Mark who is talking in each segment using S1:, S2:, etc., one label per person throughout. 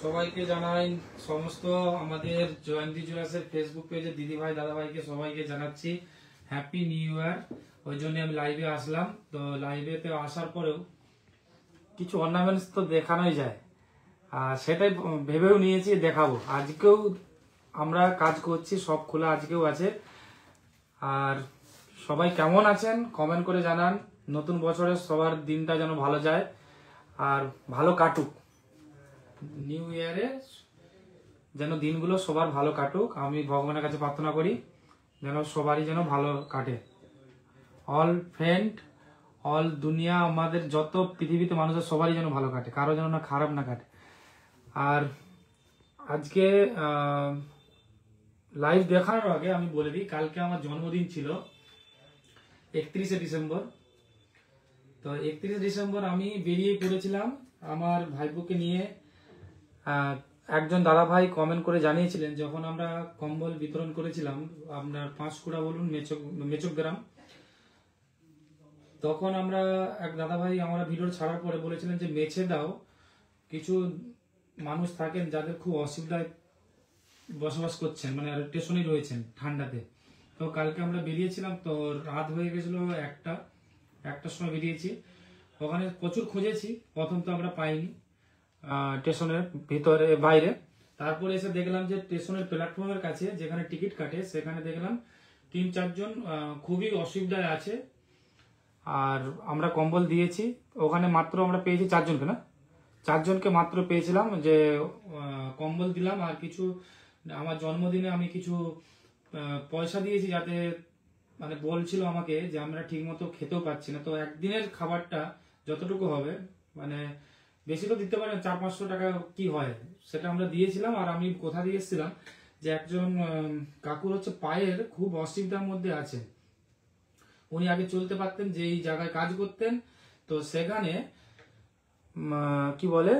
S1: সবাইকে জানাই, সমস্ত আমাদের জয়ন্তী জুয়েলার্সের ফেসবুক পেজে দিদি ভাই দাদা ভাইকে সবাইকে জানাচ্ছি হ্যাপি নিউ ইয়ার। ওই জন্য আমি লাইভে আসলাম। তো লাইভেতে আসার পরেও কিছু অর্নামেন্টস তো দেখানোই যায়, আর সেটাই ভেবেও নিয়েছি দেখাবো। আজকেও আমরা কাজ করছি, সব খোলা আজকেও আছে। আর সবাই কেমন আছেন কমেন্ট করে জানান। নতুন বছরে সবার দিনটা যেন ভালো যায় আর ভালো কাটুক। নিউ ইয়ারে যেন দিনগুলো সবার ভালো কাটুক, আমি ভগবানের কাছে প্রার্থনা করি যেন সবারই যেন ভালো কাটে। অল ফ্রেন্ড, অল দুনিয়া, আমাদের যত পৃথিবীতে মানুষের সবারই যেন ভালো কাটে, কারো যেন না খারাপ না কাটে। আর আজকে লাইভ দেখানোর আগে আমি বলে দিই, কালকে আমার জন্মদিন ছিল 31শে ডিসেম্বর। তো 31শে ডিসেম্বর আমি বেরিয়ে পড়েছিলাম আমার ভাইপোকে নিয়ে। একজন দাদা ভাই কমেন্ট করে জানিয়েছিলেন, যখন আমরা কম্বল বিতরণ করেছিলাম আপনার পাঁশকুড়া বলুন মেচক গ্রাম, তখন আমরা এক দাদা ভাই আমরা ভিডিও ছাড়ার পরে বলেছিলেন যে মেছে দাও, কিছু মানুষ থাকেন যাদের খুব অসুবিধায় বসবাস করছেন, মানে স্টেশনে রয়েছেন ঠান্ডাতে। তো কালকে আমরা বেরিয়েছিলাম, তো রাত হয়ে গেছিল, একটার সময় বেরিয়েছি। ওখানে প্রচুর খুঁজেছি, প্রথম তো আমরা পাইনি স্টেশনের ভিতরে বাইরে। তারপরে এসে দেখলাম যে স্টেশনের প্ল্যাটফর্মের কাছে যেখানে টিকিট কাটে সেখানে দেখলাম 3-4 জন খুবই অসুবিধায় আছে। আর আমরা কম্বল দিয়েছি, ওখানে মাত্র আমরা পেয়েছি 4 জনকে, না 4 জনকে মাত্র পেয়েছিলাম, যে কম্বল দিলাম। আর কিছু আমার জন্মদিনে আমি কিছু পয়সা দিয়েছি, যাতে মানে বলছিল আমাকে যে আমরা ঠিক মতো খেতেও পাচ্ছি না, তো একদিনের খাবারটা যতটুকু হবে, মানে বেশি তো দিতে পারেন, 400-500 টাকা কি হয়, সেটা আমরা দিয়েছিলাম। আর আমি কোথা দিয়ে এসেছিলাম যে একজন কাকুর হচ্ছে পায়ের খুব অসুবিধার মধ্যে আছে, উনি আগে চলতে পারতেন, যে এই জায়গায় কাজ করতেন। তো সেখানে কি বলে,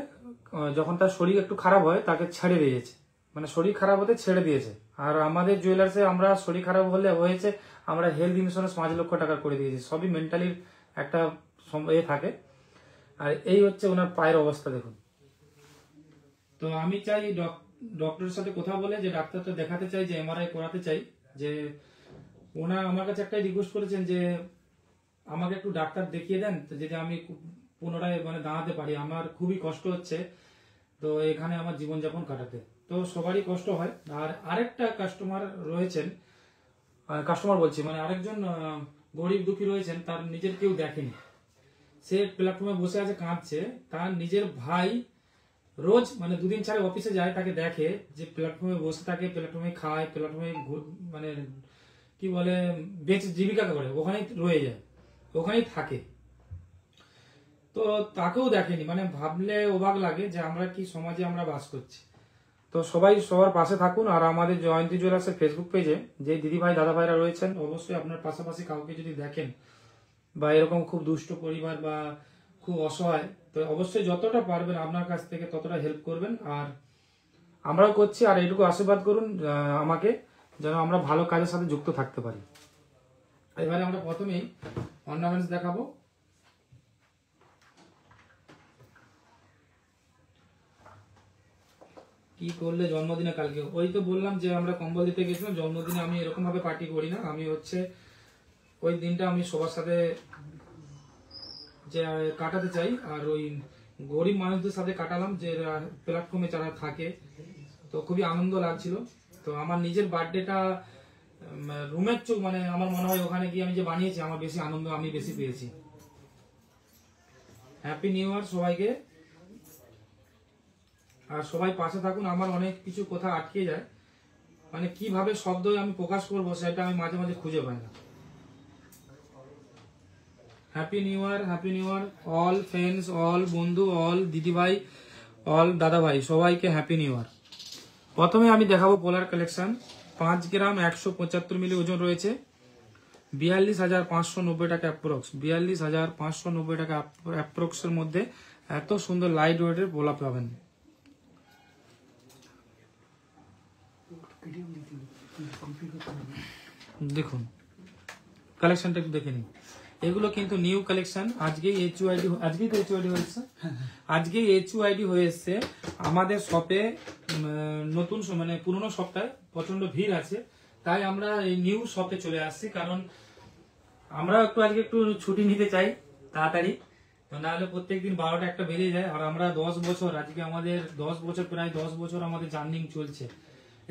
S1: যখন তার শরীর একটু খারাপ হয় তাকে ছেড়ে দিয়েছে, মানে শরীর খারাপ হতে ছেড়ে দিয়েছে। আর আমাদের জুয়েলার্সে আমরা শরীর খারাপ হলে হয়েছে আমরা হেলথ ইন্স্যুরেন্স 5 লক্ষ টাকা করে দিয়েছি, সবই মেন্টালির একটা থাকে। আর এই হচ্ছে ওনার পায়ের অবস্থা দেখুন। তো আমি চাই ডক্টরের সাথে কথা বলে যে ডাক্তারটা দেখাতে চাই, যে এমআরআই করাতে চাই। যে ওনার আমার কাছে একটাই রিকোয়েস্ট করেছেন যে আমাকে একটু ডাক্তার দেখিয়ে দেন, যদি আমি পুনরায় মানে দাঁড়াতে পারি, আমার খুবই কষ্ট হচ্ছে তো এখানে আমার জীবনযাপন কাটাতে। তো সবারই কষ্ট হয়। আর আরেকটা কাস্টমার রয়েছেন, কাস্টমার বলছি মানে আরেকজন গরিব দুঃখী রয়েছেন, তার নিজের কেউ দেখেনি, সে প্ল্যাটফর্মে বসে আছে কাঁদছে। তার নিজের ভাই রোজ মানে 2 দিন ছাড়া অফিসে যায়, তাকে দেখে যে প্ল্যাটফর্মে বসে থাকে, প্ল্যাটফর্মে খায়, প্ল্যাটফর্মে মানে কি বলে বেঁচে জীবিকা করে, ওখানেই রয়ে যায়, ওখানেই থাকে। তো তাকেও দেখেনি, মানে ভাবলে অবাক লাগে যে আমরা কি সমাজে আমরা বাস করছি। তো সবাই সবার পাশে থাকুন। আর আমাদের জয়ন্তী জুয়েলার্সের ফেসবুক পেজে যে দিদি ভাই দাদা ভাইরা রয়েছেন, অবশ্যই আপনার পাশাপাশি কাউকে যদি দেখেন বা এরকম খুব দুষ্ট পরিবার বা খুব অসহায়, তো অবশ্যই যতটা পারবেন আপনার কাছ থেকে ততটা হেল্প করবেন। আর আমরাও করছি, আর এইটুকু আশীর্বাদ করুন আমাকে, যেন আমরা ভালো কাজের সাথে যুক্ত থাকতে পারি। এবারে আমরা প্রথমেই অর্নামেন্টস দেখাবো। কি করলে জন্মদিনে কালকে? ওই তো বললাম যে আমরা কম্বল দিতে গেছিলাম। জন্মদিনে আমি এরকম ভাবে পার্টি করি না, আমি হচ্ছে ওই দিনটা আমি সবার সাথে যে কাটাতে চাই। আর ওই গরিব মানুষদের সাথে কাটালাম, যে প্ল্যাটফর্মে যারা থাকে, তো খুবই আনন্দ লাগছিল। তো আমার নিজের বার্থডেটা রুমের চোখ, মানে আমার মনে হয় ওখানে গিয়ে আমি যে বানিয়েছি, আমার বেশি আনন্দ আমি বেশি পেয়েছি। হ্যাপি নিউ ইয়ার সবাইকে। আর সবাই পাশে থাকুন। আমার অনেক কিছু কথা আটকে যায়, মানে কিভাবে শব্দ আমি প্রকাশ করবো সেটা আমি মাঝে মাঝে খুঁজে পাই না। Happy new year, happy new ইয়ার অল ফ্রেন্ডস, অল বন্ধু, অল দিদিভাই, অল দাদা ভাই, সবাইকে হ্যাপি নিউ ইয়ার। প্রথমে আমি দেখাবো পোলার কালেকশন। 5 গ্রাম 175 মিলি ওজন রয়েছে, 42,590 টাকা অ্যাপ্রক্স, 42,590 টাকা অ্যাপ্রক্স এর মধ্যে এত সুন্দর লাইট ওয়েটের পোলা পাবেন। দেখুন কালেকশনটা একটু দেখে নিন। এগুলো কিন্তু নিউ কালেকশন, আজকেই HUID হয়েছে, আজকেই HUID হয়ে এসছে আমাদের শপে নতুন মানে পুরনো শপটায় প্রচন্ড ভিড় আছে, তাই আমরা এই নিউ শপে চলে আসছি। কারণ আমরা আজকে একটু ছুটি নিতে চাই তাড়াতাড়ি, নাহলে প্রত্যেকদিন 12টা 1টা বেরিয়ে যায়। আর আমরা 10 বছর, আজকে আমাদের 10 বছর, প্রায় 10 বছর আমাদের জার্নিং চলছে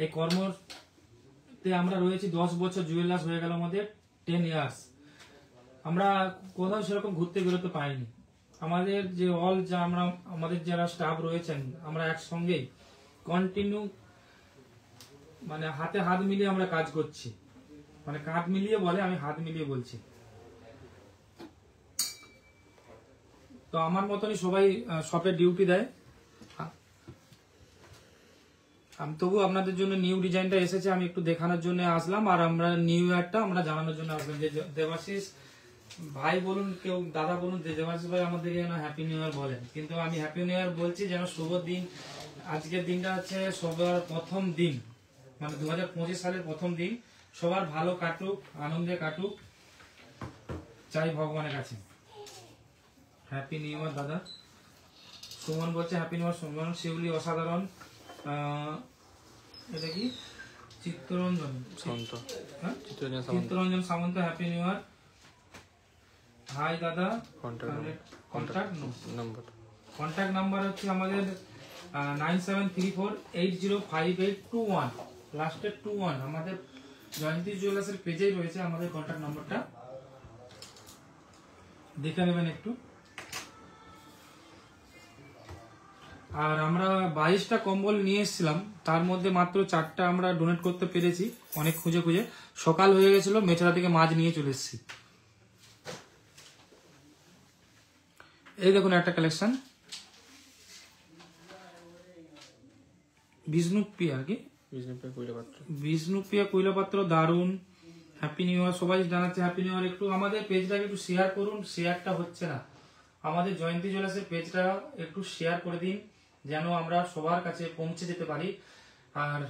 S1: এই কর্মতে। আমরা রয়েছি 10 বছর, জুয়েলার্স হয়ে গেল আমাদের 10 ইয়ার্স। আমরা কোথাও সেরকম ঘুরতে বেরোতে পারিনি। আমাদের যে আমাদের যারা স্টাফ রয়েছেন, আমরা একসঙ্গেই কন্টিনিউ মানে হাতে হাত মিলিয়ে আমরা কাজ করছি। মানে কাঁধ মিলিয়ে বলে, আমি হাত মিলিয়ে বলছি। তো আমার মতনই সবাই শপে ডিউটি দেয়। আমি তবু আপনাদের জন্য নিউ ডিজাইনটা এসেছে, আমি একটু দেখানোর জন্য আসলাম। আর আমরা নিউ ইয়ারটা আমরা জানানোর জন্য আসলাম যে দেবাশিস ভাই বলুন, কেউ দাদা বলুন, দেবাশিস ভাই আমাদের যেন হ্যাপি নিউ ইয়ার বলেন। কিন্তু আমি হ্যাপি নিউ ইয়ার বলছি যেন শুভ দিন। আজকের দিনটা হচ্ছে সবার প্রথম দিন, মানে 2025 সালের প্রথম দিন। সবার ভালো কাটুক, আনন্দে কাটুক, চাই ভগবানের কাছে। হ্যাপি নিউ ইয়ার দাদা। সুমন বলছে হ্যাপি নিউ ইয়ার। সুমন শিউলি অসাধারণ। এটা কি চিত্তরঞ্জন সামন্ত, চিত্তরঞ্জন সামন্ত হ্যাপি নিউ ইয়ার। হাই দাদা। কন্ট্যাক্ট নাম্বার হচ্ছে আমাদের 9734805821, লাস্টের 21। আমাদের জয়ন্তী জুয়েলার্সের পেজেই রয়েছে আমাদের কন্ট্যাক্ট নাম্বারটা, দেখে নেবেন একটু। আর আমরা 22টা কম্বল নিয়ে এসেছিলাম, তার মধ্যে মাত্র 4টা আমরা ডোনেট করতে পেরেছি, অনেক খুঁজে খুঁজে। সকাল হয়ে গেছিল, মেছাদা থেকে মাছ নিয়ে চলে এসেছি। এই দেখুন একটা কালেকশন, বিষ্ণুপ্রিয়া কি বিষ্ণুপ্রিয়া কৈলপাত্র, দারুন। হ্যাপি নিউ ইয়ার সবাই জানাচ্ছে হ্যাপি নিউ ইয়ার। একটু আমাদের পেজটাকে একটু শেয়ার করুন, শেয়ারটা হচ্ছে না। আমাদের জয়ন্তী জুয়েলার্সের পেজটা একটু শেয়ার করে দিন, যেন আমরা সবার কাছে পৌঁছে যেতে পারি। আর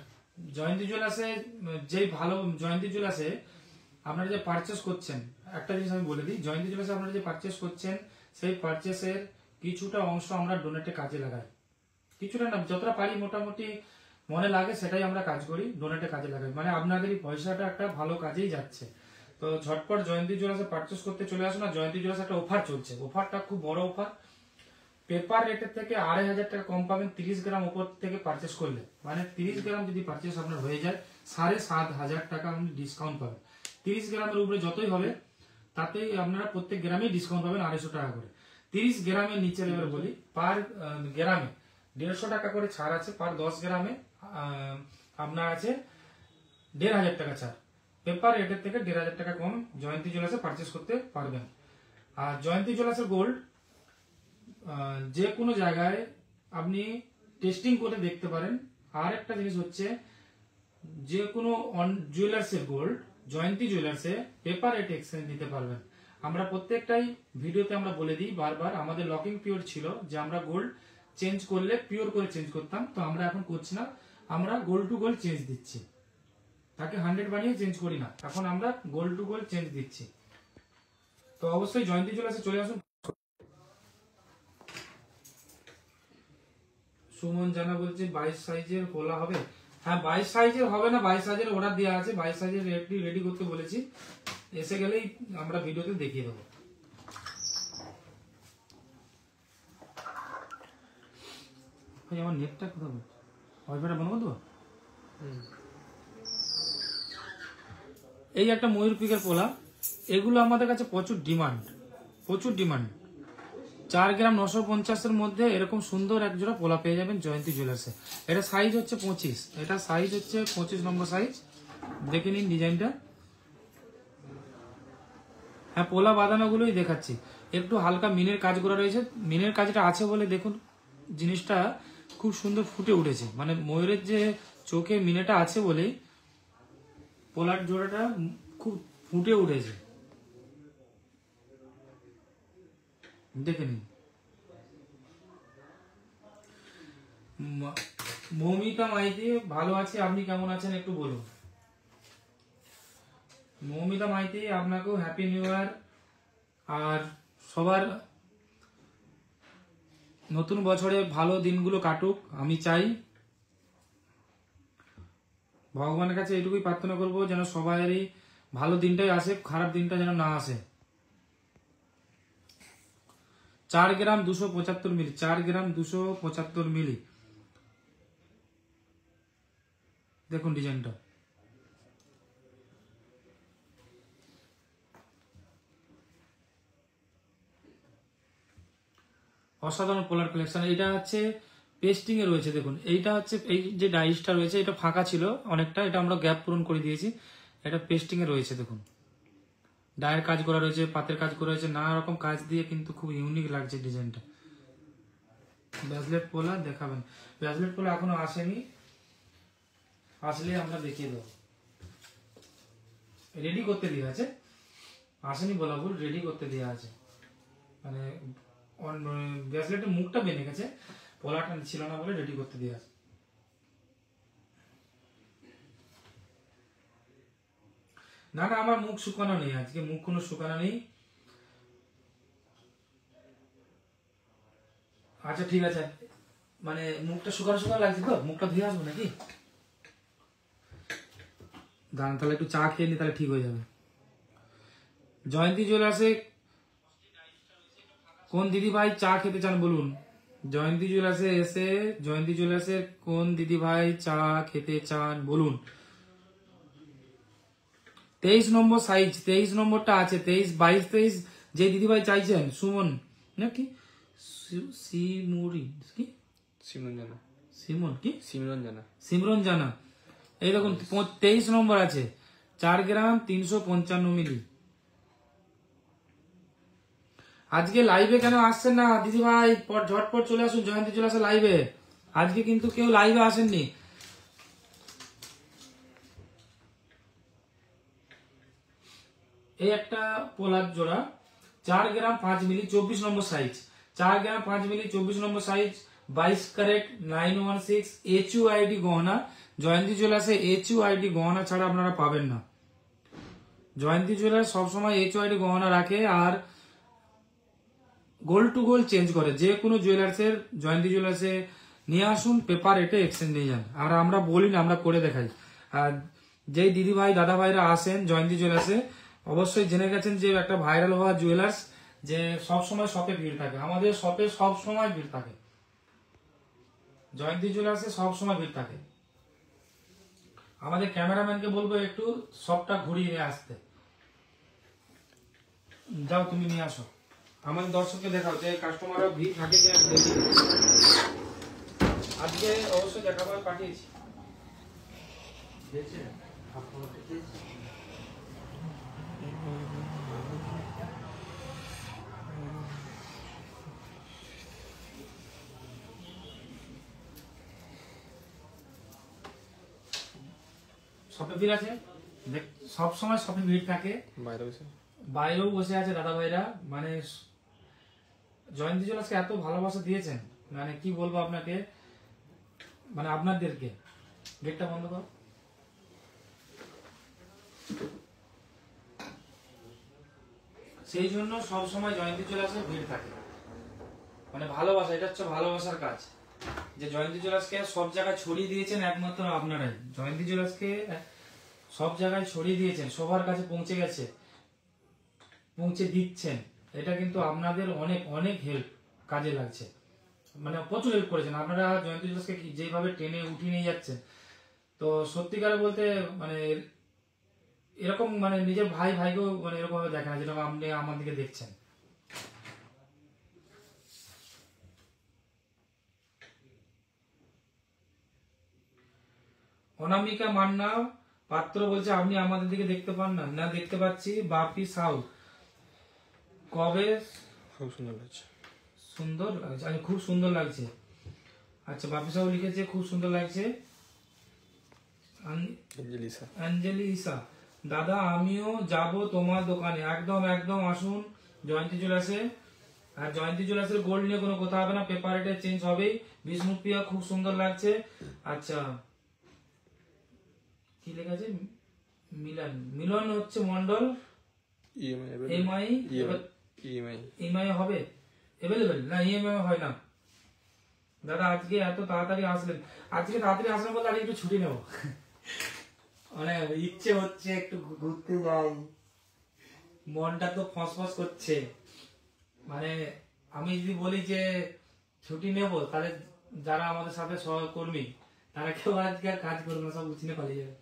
S1: জয়ন্তী জুয়েলার্সে জয়ন্তী জুয়েলার্সে আপনারা যে পারচেস করছেন, একটা জিনিস আমি বলে দিই, জয়ন্তী জুয়েলার্সে আপনারা যে পারচেস করছেন, সেই পারচেসের কিছুটা অংশ আমরা ডোনেটে কাজে লাগাই। কিছুটা না, যতটা পারি মোটামুটি মনে লাগে সেটাই আমরা কাজ করি, ডোনেটে কাজে লাগাই। মানে আপনাদের এই পয়সাটা একটা ভালো কাজেই যাচ্ছে। তো ঝটপট জয়ন্তী জুয়েলার্সে পারচেস করতে চলে আসুন। আর জয়ন্তী জুয়েলার্সে একটা অফার চলছে, অফারটা খুব বড় অফার। পেপার রেটের থেকে 2500 টাকা কম পাবেন 30 গ্রাম উপর থেকে পারচেস করলে। মানে 30 গ্রাম যদি পারচেস আপনার হয়ে যায়, 7500 টাকা আপনি ডিসকাউন্ট পাবেন। 30 গ্রামের উপরে যতই হবে, তাতেই আপনারা প্রত্যেক গ্রামে ডিসকাউন্ট পাবেন 250 টাকা করে। 30 গ্রামের নিচে এবার বলি, পার গ্রামে 150 টাকা করে ছাড় আছে। পার 10 গ্রামে আপনার আছে 1500 টাকা ছাড়। পেপার রেটের থেকে 1500 টাকা কম জয়ন্তী জুয়েলার্সে পারচেস করতে পারবেন। আর জয়ন্তী জুয়েলার্সের গোল্ড যে কোনো জায়গায় আপনি টেস্টিং করে দেখতে পারেন। আর একটা জিনিস হচ্ছে, যে কোনো জুয়েলার্সের গোল্ড জয়ন্তী জুয়েলার্সে পেপার রেট এক্সচেঞ্জ নিতে পারবেন। আমরা প্রত্যেকটাই ভিডিওতে আমরা বলে দিই বারবার, আমাদের লকিং পিরিয়ড ছিল যে আমরা গোল্ড চেঞ্জ করলে পিওর করে চেঞ্জ করতাম, তো আমরা এখন করছি না। আমরা গোল্ড টু গোল্ড চেঞ্জ দিচ্ছি, তাকে 100 বানিয়ে চেঞ্জ করি না, এখন আমরা গোল্ড টু গোল্ড চেঞ্জ দিচ্ছি। তো অবশ্যই জয়ন্তী জুয়েলার্সে চলে আসুন। সুমন জানা বলছে 22 সাইজের খোলা হবে। হ্যাঁ, 22 সাইজের হবে না, 22 সাইজের অর্ডার দেওয়া আছে, 22 সাইজের রেডি করতে বলেছি। এসে গেলেই আমরা ভিডিওতে দেখিয়ে দেবো। ভাই আমার নেটটা কোথাও, ওয়াইফাইটা বন্ধ করতে। এই একটা ময়ূর পিকের পোলা, এগুলো আমাদের কাছে প্রচুর ডিমান্ড। 4 গ্রাম 950 মধ্যে এরকম সুন্দর এক জোড়া পোলা পেয়ে যাবেন জয়ন্তী জুয়েলার্সে। এটা সাইজ হচ্ছে 25, এটা সাইজ হচ্ছে 25 নম্বর সাইজ। দেখে নিন ডিজাইনটা। হ্যাঁ, পোলা বাঁধানো গুলোই দেখাচ্ছি। একটু হালকা মিনের কাজ করা রয়েছে, মিনের কাজটা আছে বলে দেখুন জিনিসটা খুব সুন্দর ফুটে উঠেছে। মানে ময়ূরের যে চোখে মিনেটা আছে বলেই পোলার জোড়াটা খুব ফুটে উঠেছে, দেখে নিন। মৌমিতা মাইতি, ভালো আছে, আপনি কেমন আছেন একটু বলুন। মৌমিতা মাইতি, আপনাকেও হ্যাপি নিউ ইয়ার। আর সবার নতুন বছরে ভালো দিনগুলো কাটুক আমি চাই। ভগবানের কাছে এটুকুই প্রার্থনা করবো যেন সবারই ভালো দিনটাই আসে, খারাপ দিনটা যেন না আসে। 4 গ্রাম 275 মিলি, 4 গ্রাম 275 মিলি। দেখুন ডিজাইনটা, অসাধারণ পোলার কালেকশন। এটা হচ্ছে পেস্টিং এ রয়েছে, দেখুন এইটা হচ্ছে এই যে ডাইসটা রয়েছে এটা ফাঁকা ছিল অনেকটা, এটা আমরা গ্যাপ পূরণ করে দিয়েছি। এটা পেস্টিং এ রয়েছে, দেখুন ডায়ের কাজ করা রয়েছে, পাতের কাজ করা রয়েছে, নানা রকম কাজ দিয়ে কিন্তু খুব ইউনিক লাগছে ডিজাইনটা। ব্রেসলেট পোলা দেখাবেন? ব্রেসলেট পোলা এখনো আসেনি, আসলে আমরা দেখিয়ে দেবো। রেডি করতে দেওয়া আছে, আসেনি বলা ভুল, রেডি করতে দেওয়া আছে। মানে ব্রেসলেটের মুখটা বেনে গেছে, পোলাটা ছিল না বলে রেডি করতে দেওয়া আছে। না না, আমার মুখ শুকানো নেই আজকে, মুখ কোনো শুকানো নেই। আচ্ছা ঠিক আছে, মানে মুখটা শুকানো শুকানো লাগছে তো, মুখটা ধুয়ে আসবো নাকি? দাঁড়ান তাহলে একটু চা খেয়ে নি, তাহলে ঠিক হয়ে যাবে। জয়ন্তী জুয়েলার্সে কোন দিদি ভাই চা খেতে চান বলুন? জয়ন্তী জুয়েলার্সে এসে, জয়ন্তী জুয়েলার্সের কোন দিদি ভাই চা খেতে চান বলুন? 23 নম্বর সাইজ, 23 নম্বরটা আছে, 23, 22, 23 যে দিদি ভাই চাইছেন। সুমন নাকি সিমুরি কি
S2: সিমরন জানা,
S1: সিমন কি
S2: সিমরন জানা,
S1: সিমরন জানা। এই দেখুন 23 নম্বর আছে, 4 গ্রাম 355 মিলি। আজকে লাইভে কেন আসছেন না দিদি ভাই? ঝটপট চলে আসুন জয়ন্তী জুয়েলার্সের লাইভে। আজকে কিন্তু কেউ লাইভে আসেননি। এই একটা পোলার জোড়া, 4 গ্রাম 5 মিলি, 24 নম্বর সাইজ, 4 গ্রাম 5 মিলি 24 নম্বর সাইজ, 22 ক্যারেট 916 HUID গহনা। জয়ন্তী জুয়েলার্সে HUID গহনা ছাড়া আপনারা পাবেন না। জয়ন্তী জুয়েলার্স সবসময় HUID গহনা রাখে আর গোল্ড টু গোল্ড চেঞ্জ করে। যে কোনো জুয়েলার্সের, জয়ন্তী জুয়েলার্সে নিয়ে আসুন, পেপার রেটে এক্সচেঞ্জ নিয়ে যান। আর আমরা বলি না, আমরা করে দেখাই। আর যেই দিদি ভাই দাদা ভাইরা আসেন জয়ন্তী জুয়েলার্সে, অবশ্যই জেনে গেছেন যে একটা ভাইরাল হওয়া জুয়েলার্স, যে সবসময় শপে ভিড় থাকে। আমাদের শপে সবসময় ভিড় থাকে, জয়ন্তী জুয়েলার্সে সবসময় ভিড় থাকে। আমাদের ক্যামেরাম্যানকে বলবো একটু শপটা ঘুরিয়ে নিয়ে আসতে। যাও তুমি নিয়ে আসো, আমাদের দর্শককে দেখাও যে কাস্টমাররা ভিড় থাকে কিনা দেখি। আজকে অবশ্যই দেখাবো, পাঠিয়েছি। শপে ভিড় আছে, সব সময় শপে ভিড় থাকে। বাইরেও বসে আছে দাদা ভাইরা। মানে জয়ন্তী জুয়েলার্সকে এত ভালোবাসা দিয়েছেন, মানে কি বলবো আপনাকে, মানে আপনাদেরকে। গেটটা বন্ধ করো। সেই জন্য সব সময় জয়ন্তী জুয়েলার্সে ভিড় থাকে, মানে ভালোবাসা, এটা হচ্ছে ভালোবাসার কাজ। যে জয়ন্তী জুয়েলার্সকে সব জায়গায় ছড়িয়ে দিয়েছেন একমাত্র আপনারাই। জয়ন্তী জুয়েলার্সকে সব জায়গায় ছড়িয়ে দিয়েছেন, সবার কাছে পৌঁছে গেছে, পৌঁছে দিচ্ছেন। এটা কিন্তু আপনাদের অনেক অনেক হেল্প কাজে লাগছে, মানে প্রচুর হেল্প করেছেন আপনারা। জয়ন্তী জুয়েলার্সকে যেভাবে টেনে উঠিয়ে নিয়ে যাচ্ছেন, তো সত্যিকারে বলতে মানে এরকম মানে নিজের ভাই ভাইকেও মানে এরকম ভাবে দেখে না, যেরকম আপনি আমার দিকে দেখছেন। অনামিকা মান্না পাত্র বলছে আপনি আমাদের দিকে দেখতে পান না? না, দেখতে পাচ্ছি। বাপি সাউ কবে?
S2: খুব সুন্দর লাগছে,
S1: সুন্দর লাগছে, আচ্ছা খুব সুন্দর লাগছে। আচ্ছা বাপি সাউ লিখেছে খুব সুন্দর লাগছে। অঞ্জলি ঈশা দাদা আমিও যাব তোমার দোকানে। একদম একদম আসুন জয়ন্তী জুয়েলার্সে। আর জয়ন্তী জুয়েলার্সের গোল্ড নিয়ে কোনো কথা হবে না, পেপার রেটে চেঞ্জ হবেই। বিষ্ণুপ্রিয়া খুব সুন্দর লাগছে। আচ্ছা কি লেখা আছে? মিলন, মিলন হচ্ছে মন্ডল। ইএমআই হবে এভেলেবেল না? ইএমআই হয় না। দাদা আজকে এত তাড়াতাড়ি আসলেন, আজকে তাড়াতাড়ি আসলেন বলে আজকে একটু ছুটি নেব, মানে ইচ্ছে হচ্ছে একটু ঘুরতে যাই, মনটা তো ফসফস করছে। মানে আমি যদি বলি যে ছুটি নেব, তাহলে যারা আমাদের সাথে সহকর্মী তারা কেউ আজকে আর কাজ করবে না, সব উচিনে পালিয়ে যাবে।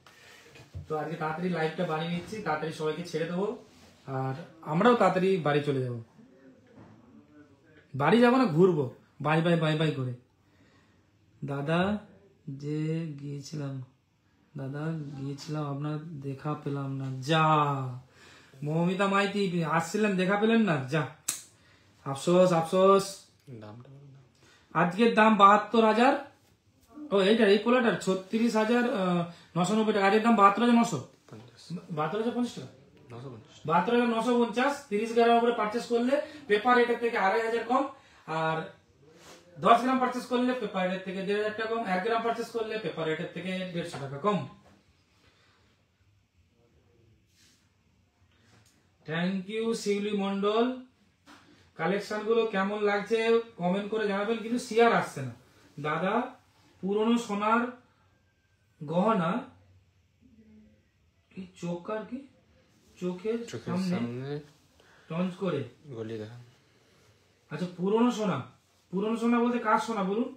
S1: তো আজকে তাড়াতাড়ি লাইভটা বানিয়ে নিচ্ছি, তাড়াতাড়ি সবাইকে ছেড়ে দেবো, আর আমরাও তাড়াতাড়ি বাড়ি চলে যাব। বাড়ি যাবো না, ঘুরবো বাই বাই বাই বাই করে। দাদা যে গিয়েছিলাম, আপনার দেখা পেলাম না, যা মৌমিতা মাইতি আসছিলেন দেখা পেলেন না, যা আফসোস আফসোস।
S2: দামটা বলো না।
S1: আজকের দাম 72,000, ও এইটা এই পোলাটার 36,990 টাকা, আজকের দাম 72,900, 72,050 টাকা, 72,950। 30 গ্রাম করে পার্চেস করলে পেপার রেটের থেকে 2,500 কম, আর 10 গ্রাম পার্চেস করলে পেপার রেটের থেকে 1,500 টাকা কম, 1 গ্রাম পার্চেস করলে পেপার রেটের থেকে 150 টাকা কম। Thank you Shiuli Mondal. Collection গুলো কেমন লাগছে কমেন্ট করে জানাবেন, কিন্তু শেয়ার আসছে না। দাদা পুরনো সোনার গহনা কি চোকার কি চোখের সামনে টঞ্চ করে
S2: গলি দেখা।
S1: আচ্ছা পুরনো সোনা বলতে কার সোনা বলুন?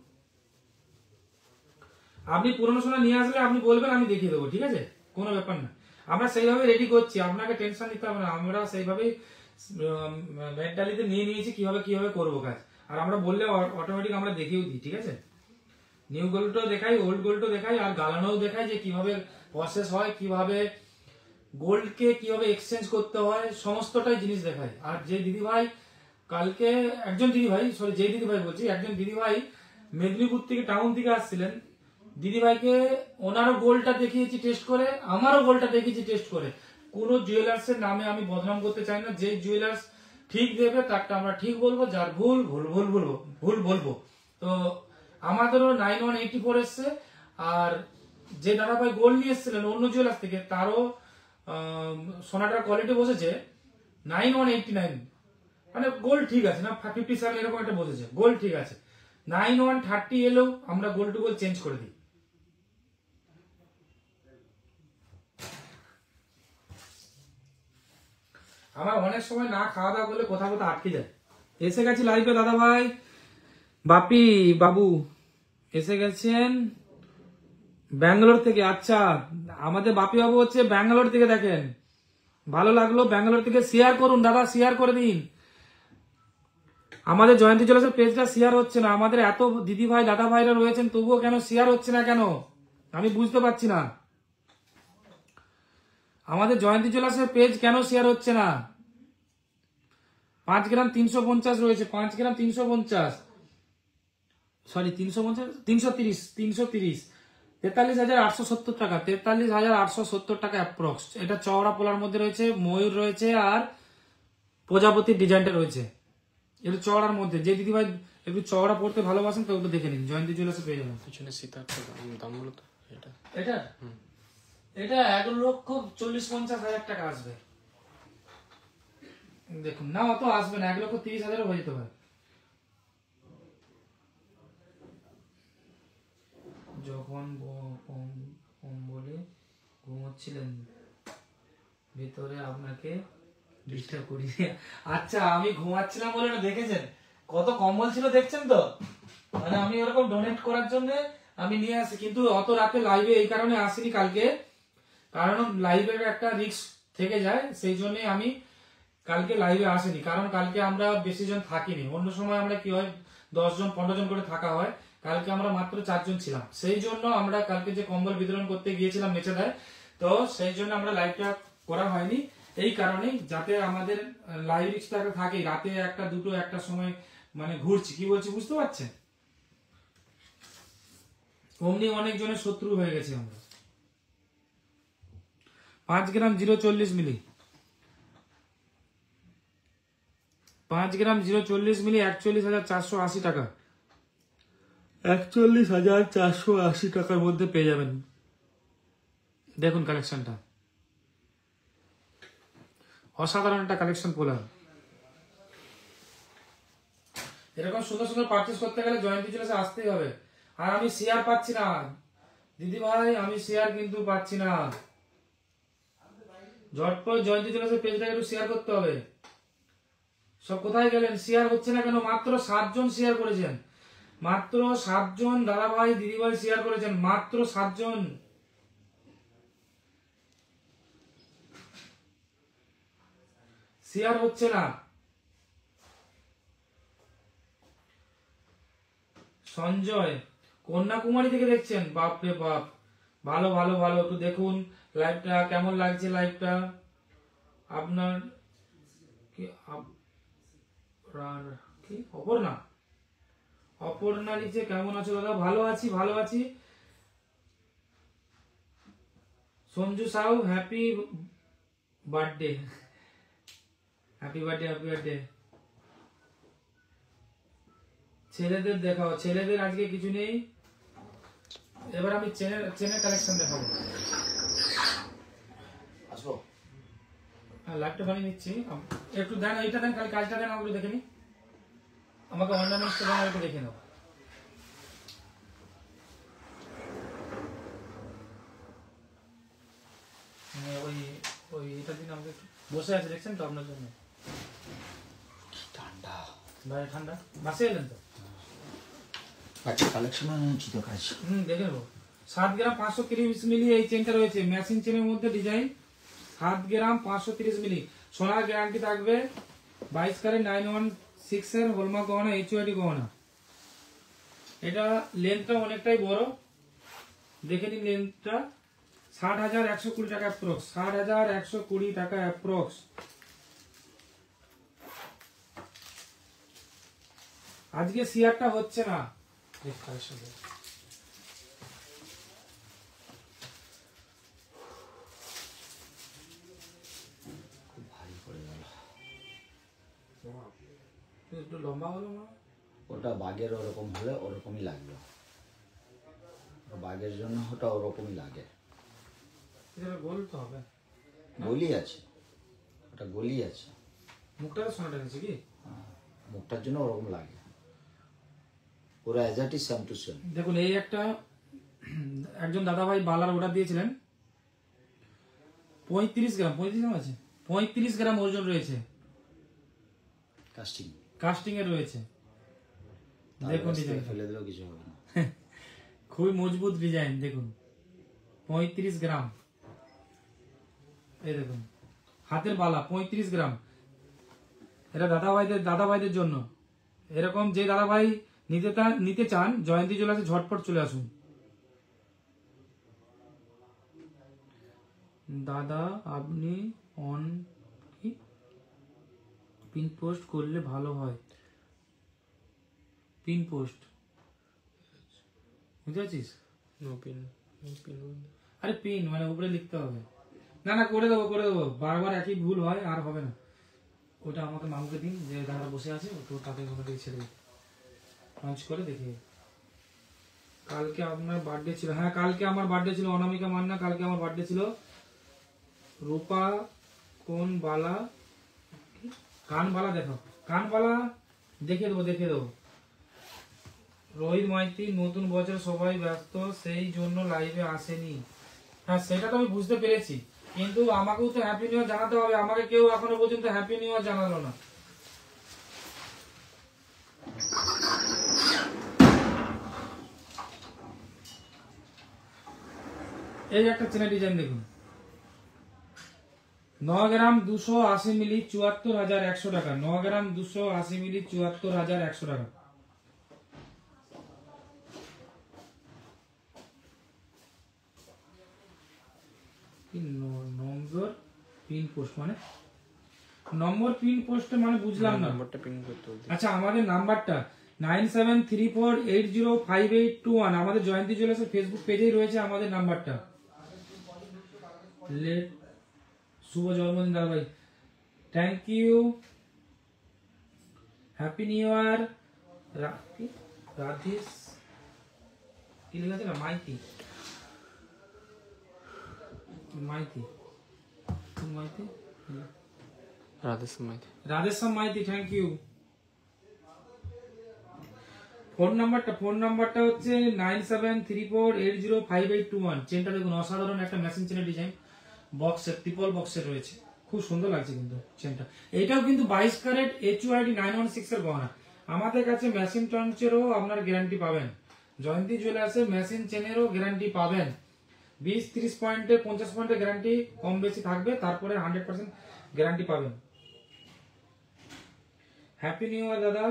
S1: আপনি পুরনো সোনা নিয়ে আসলে আপনি বলবেন, আমি দেখিয়ে দেবো, ঠিক আছে, কোনো ব্যাপার না। আমরা সেইভাবে রেডি করছি, আপনাকে টেনশন নিতে হবে না। আমরা সেইভাবেই মেন্টালিতে নিয়ে নিয়েছি কিভাবে কিভাবে করবো কাজ, আর আমরা বললে অটোমেটিক আমরা দেখিয়েও দিই, ঠিক আছে। নিউ গোল্ডও দেখাই, ওল্ড গোল্ডও দেখাই, আর গালানোও দেখাই যে কিভাবে প্রসেস হয়, কিভাবে গোল্ডকে কিভাবে এক্সচেঞ্জ করতে হয়, সমস্তটাই জিনিস দেখাই। আর যে দিদিভাই কালকে একজন দিদিভাই মেদিনীপুর থেকে টাউন থেকে আসছিলেন, দিদিভাইকে ওনারও গোল্ডটা দেখিয়েছি টেস্ট করে, আমারও গোল্ডটা দেখিয়েছি টেস্ট করে। কোন জুয়েলার্স এর নামে আমি বদনাম করতে চাই না, যে জুয়েলার্স ঠিক দেবে তারটা আমরা ঠিক বলবো, যার ভুল বলবো। তো আমাদেরও 9184 এসছে, আর যে দাদাভাই গোল্ড নিয়ে এসেছিলেন অন্য জুয়েলার্স থেকে, তারও সোনাটার কোয়ালিটি বসেছে 9189, মানে গোল্ড ঠিক আছে না, 57 এরকম একটা বসেছে, গোল্ড ঠিক আছে। 9130 এলেও আমরা গোল্ড টু গোল্ড চেঞ্জ করে দিই। আমার অনেক সময় না খাওয়া দাওয়া করলে কোথাও কোথাও আটকে যায়। এসে গেছি লাইভে দাদা ভাই, বাবু এসে গেছেন ব্যাঙ্গালোর থেকে। আচ্ছা আমাদের বাপি বাবু হচ্ছে ব্যাঙ্গালোর থেকে, দেখেন ভালো লাগলো, ব্যাঙ্গালোর থেকে শেয়ার করুন দাদা, শেয়ার করে দিন। আমাদের জয়ন্তী জুয়েলার্সের পেজটা শেয়ার হচ্ছে না, আমাদের এত দিদি ভাই দাদা ভাইরা রয়েছেন তবুও কেন শেয়ার হচ্ছে না, কেন আমি বুঝতে পারছি না। আমাদের জয়ন্তী জুয়েলার্সের পেজ কেন শেয়ার হচ্ছে না? 5 গ্রাম 350 রয়েছে, 5 গ্রাম 350, সরি 350 330 43,870 টাকা, 43,870 টাকা অ্যাপ্রক্স। এটা চওড়া পোলার মধ্যে রয়েছে, ময়ূর রয়েছে আর প্রজাপতির ডিজাইনটা রয়েছে। এটা চওড়ার মধ্যে, যে দিদিভাই একটু চওড়া পড়তে ভালোবাসেন তো একটু দেখে নিন, জয়ন্তী জুয়েলার্সে পেয়ে যাবেন।
S2: পিছনে সীতার দাম বলো তো এটা।
S1: এটা 1,40,50,000 টাকা আসবে। দেখুন না, অত আসবে না, 1,30,000 হয়ে যেতে পারে। যখন বলে ঘুমোচ্ছিলেন ভিতরে আপনাকে ডিস্টার্ব করি। আচ্ছা আমি ঘুমাচ্ছিলাম বলে না, দেখেছেন কত কম্বল ছিল দেখছেন তো, মানে আমি ওরকম ডোনেট করার জন্য আমি নিয়ে আসি, কিন্তু অত রাতে লাইভে এই কারণে আসিনি কালকে, কারণ লাইভের একটা রিস্ক থেকে যায়, সেই জন্য আমি কালকে লাইভে আসিনি। কারণ কালকে আমরা বেশি জন থাকিনি, অন্য সময় আমরা কি হয় 10 জন 15 জন করে থাকা হয়, কালকে আমরা মাত্র 4 জন ছিলাম, সেই জন্য আমরা কালকে যে কম্বল বিতরণ করতে গিয়েছিলাম মেচেদায়, তো সেই জন্য আমরা লাইভটা করা হয়নি। এই কারণে যাতে আমাদের লাইভ রিস্কটা থাকে, রাতে একটা দুটো একটা সময় মানে ঘুরছি, কি বলছি বুঝতে পারছেন, অমনি অনেকজনের শত্রু হয়ে গেছে আমরা। 5 গ্রাম 040 মিলি, 5 গ্রাম 040 মিলি 41,480 টাকা, 41,480 টাকার মধ্যে পেয়ে যাবেন। দেখুন কালেকশনটা অসাধারণ একটা কালেকশন পোলার, এরকম সুন্দর সুন্দর পারচেস করতে গেলে জয়ন্তী জুয়েলার্সে আসতেই হবে। আর আমি শেয়ার পাচ্ছি না দিদি ভাই, আমি শেয়ার কিন্তু পাচ্ছি না। ঝটপট জয়ন্তী জুয়েলার্সের পেজটাকে একটু শেয়ার করতে হবে। সব কোথায় গেলেন? শেয়ার হচ্ছে না কেন? মাত্র 7 জন শেয়ার করেছেন, মাত্র 7 জন দাদা ভাই দিদি ভাই শেয়ার করেছেন, মাত্র 7 জন। শেয়ার হচ্ছে না। সঞ্জয় কন্যাকুমারী থেকে দেখছেন, বাপ রে বাপ, ভালো ভালো ভালো। একটু দেখুন লাইভটা কেমন লাগছে। লাইভটা আপনার কি কি অপর্ণা, অপর্ণা লিখছে কেমন আছো দাদা? ভালো আছি, ভালো আছি। Sanju Shaw happy birthday, happy birthday, happy birthday. ছেলেদের দেখাও, ছেলেদের আজকে কিছু নেই। এবার আমি চেনের কালেকশন দেখাবো।
S3: আসবো
S1: লাইভটা বানিয়ে নিচ্ছি, একটু দেন, এইটা দেন, খালি কাজটা দেন, আমাকে দেখে নি। আমাকে অর্নামেন্টস দেন, একটু দেখে নাও। ওই ওই এটা দিন আমাকে একটু। বসে আছে দেখছেন তো আপনার জন্য।
S3: ঠান্ডা
S1: বাইরে ঠান্ডা, বাসে এলেন তো?
S3: আচ্ছা কালেকশন আনছি তো কাজ।
S1: দেখে নেবো। 7 গ্রাম 530 মিলি এই চেনটা রয়েছে, ম্যাচিং চেনের মধ্যে ডিজাইন। 7 গ্রাম 530 মিলি, সোনার গ্যারান্টি থাকবে। 22 ক্যারেট 916 এর হলমার্ক গহনা, HOID গহনা। এটা লেন্থটা অনেকটাই বড়, দেখে নিন লেন্থটা। 60,120 টাকা অ্যাপ্রক্স, 60,120 টাকা অ্যাপ্রক্স। আজকে শেয়ারটা হচ্ছে না।
S3: খুব ভারী পড়ে গেল।
S1: একটু লম্বা হলো না?
S3: ওটা বাঘের ওরকম হলে ওরকমই লাগবে, বাঘের জন্য ওটা ওরকমই লাগে।
S1: এটা গোল তো হবে,
S3: গলি আছে, ওটা গলি আছে।
S1: মুখটা তো সোনাটা নিচ্ছে কি?
S3: মুখটার জন্য ওরকম লাগে, পুরো as it is same to same.
S1: দেখুন এই একটা একজন দাদা ভাই বালার অর্ডার দিয়েছিলেন, 35 গ্রাম, 35 গ্রাম আছে, 35 গ্রাম ওজন রয়েছে,
S3: কাস্টিং
S1: কাস্টিং এর রয়েছে। দেখুন ডিজাইন
S3: ফেলে দিলেও কিছু হবে না,
S1: খুবই মজবুত ডিজাইন। দেখুন 35 গ্রাম, এই দেখুন হাতের বালা 35 গ্রাম। এটা দাদা ভাইদের জন্য। এরকম যে দাদা ভাই নিতে চান জয়ন্তী জুয়েলার্সে ঝটপট চলে আসুন। দাদা আপনি অন কি পিন পোস্ট করলে ভালো হয়, পিন পোস্ট বুঝতে পারছিস?
S2: No pin, no pin.
S1: আরে পিন মানে উপরে লিখতে হবে। না না করে দেবো, বারবার একই ভুল হয়, আর হবে না। ওটা আমাকে মামুকে দিন, যে দাদা বসে আছে তো তাকে ওখানে ছেড়ে লঞ্চ করে দেখি। কালকে আপনার বার্থডে ছিল? হ্যাঁ কালকে আমার বার্থডে ছিল, অনামিকা মান্না, কালকে আমার বার্থডে ছিল। রূপা কোন বালা, কান বালা দেখো, কান বালা দেখিয়ে দেবো। রোহিত মাইতি নতুন বছর সবাই ব্যস্ত, সেই জন্য লাইভে আসেনি। হ্যাঁ সেটা তো আমি বুঝতে পেরেছি, কিন্তু আমাকেও তো হ্যাপি নিউ ইয়ার জানাতে হবে। আমাকে কেউ এখনো পর্যন্ত হ্যাপি নিউ ইয়ার জানালো না। এই একটা চেনা ডিজাইন দেখুন, 9 গ্রাম 280 মিলি 74,100 টাকা, 9 গ্রাম 280 মিলি 74,100 টাকা। নম্বর পিন পোস্ট মানে, নম্বর পিন পোস্ট মানে বুঝলাম না।
S2: নাম্বারটা পিন করতে হবে।
S1: আচ্ছা আমাদের নাম্বারটা 9734805821, আমাদের জয়ন্তী জুয়েলার্সের ফেসবুক পেজেই রয়েছে আমাদের নাম্বারটা। শুভ জন্মদিন দাদা ভাই, thank you, happy new year. Radhesh কি লেখা আছে না, Maity
S2: Radheshyam Maity,
S1: Radheshyam Maity, thank you. Phone নাম্বারটা হচ্ছে 9734805821। চেনটা দেখুন অসাধারণ একটা মেশিন চেনের ডিজাইন, বক্সের ট্রিপল বক্সের রয়েছে, খুব সুন্দর লাগছে কিন্তু চেনটা। এটাও কিন্তু 22 ক্যারেট HUID 916 এর গহনা। আমাদের কাছে মেশিন টঞ্চেরও আপনার গ্যারান্টি পাবেন, জয়ন্তী জুয়েলার্সের মেশিন চেনেরও গ্যারান্টি পাবেন। 20-30 পয়েন্টে 50 পয়েন্টের গ্যারান্টি কম বেশি থাকবে, তারপরে 100% গ্যারান্টি পাবেন। হ্যাপি নিউ ইয়ার দাদা।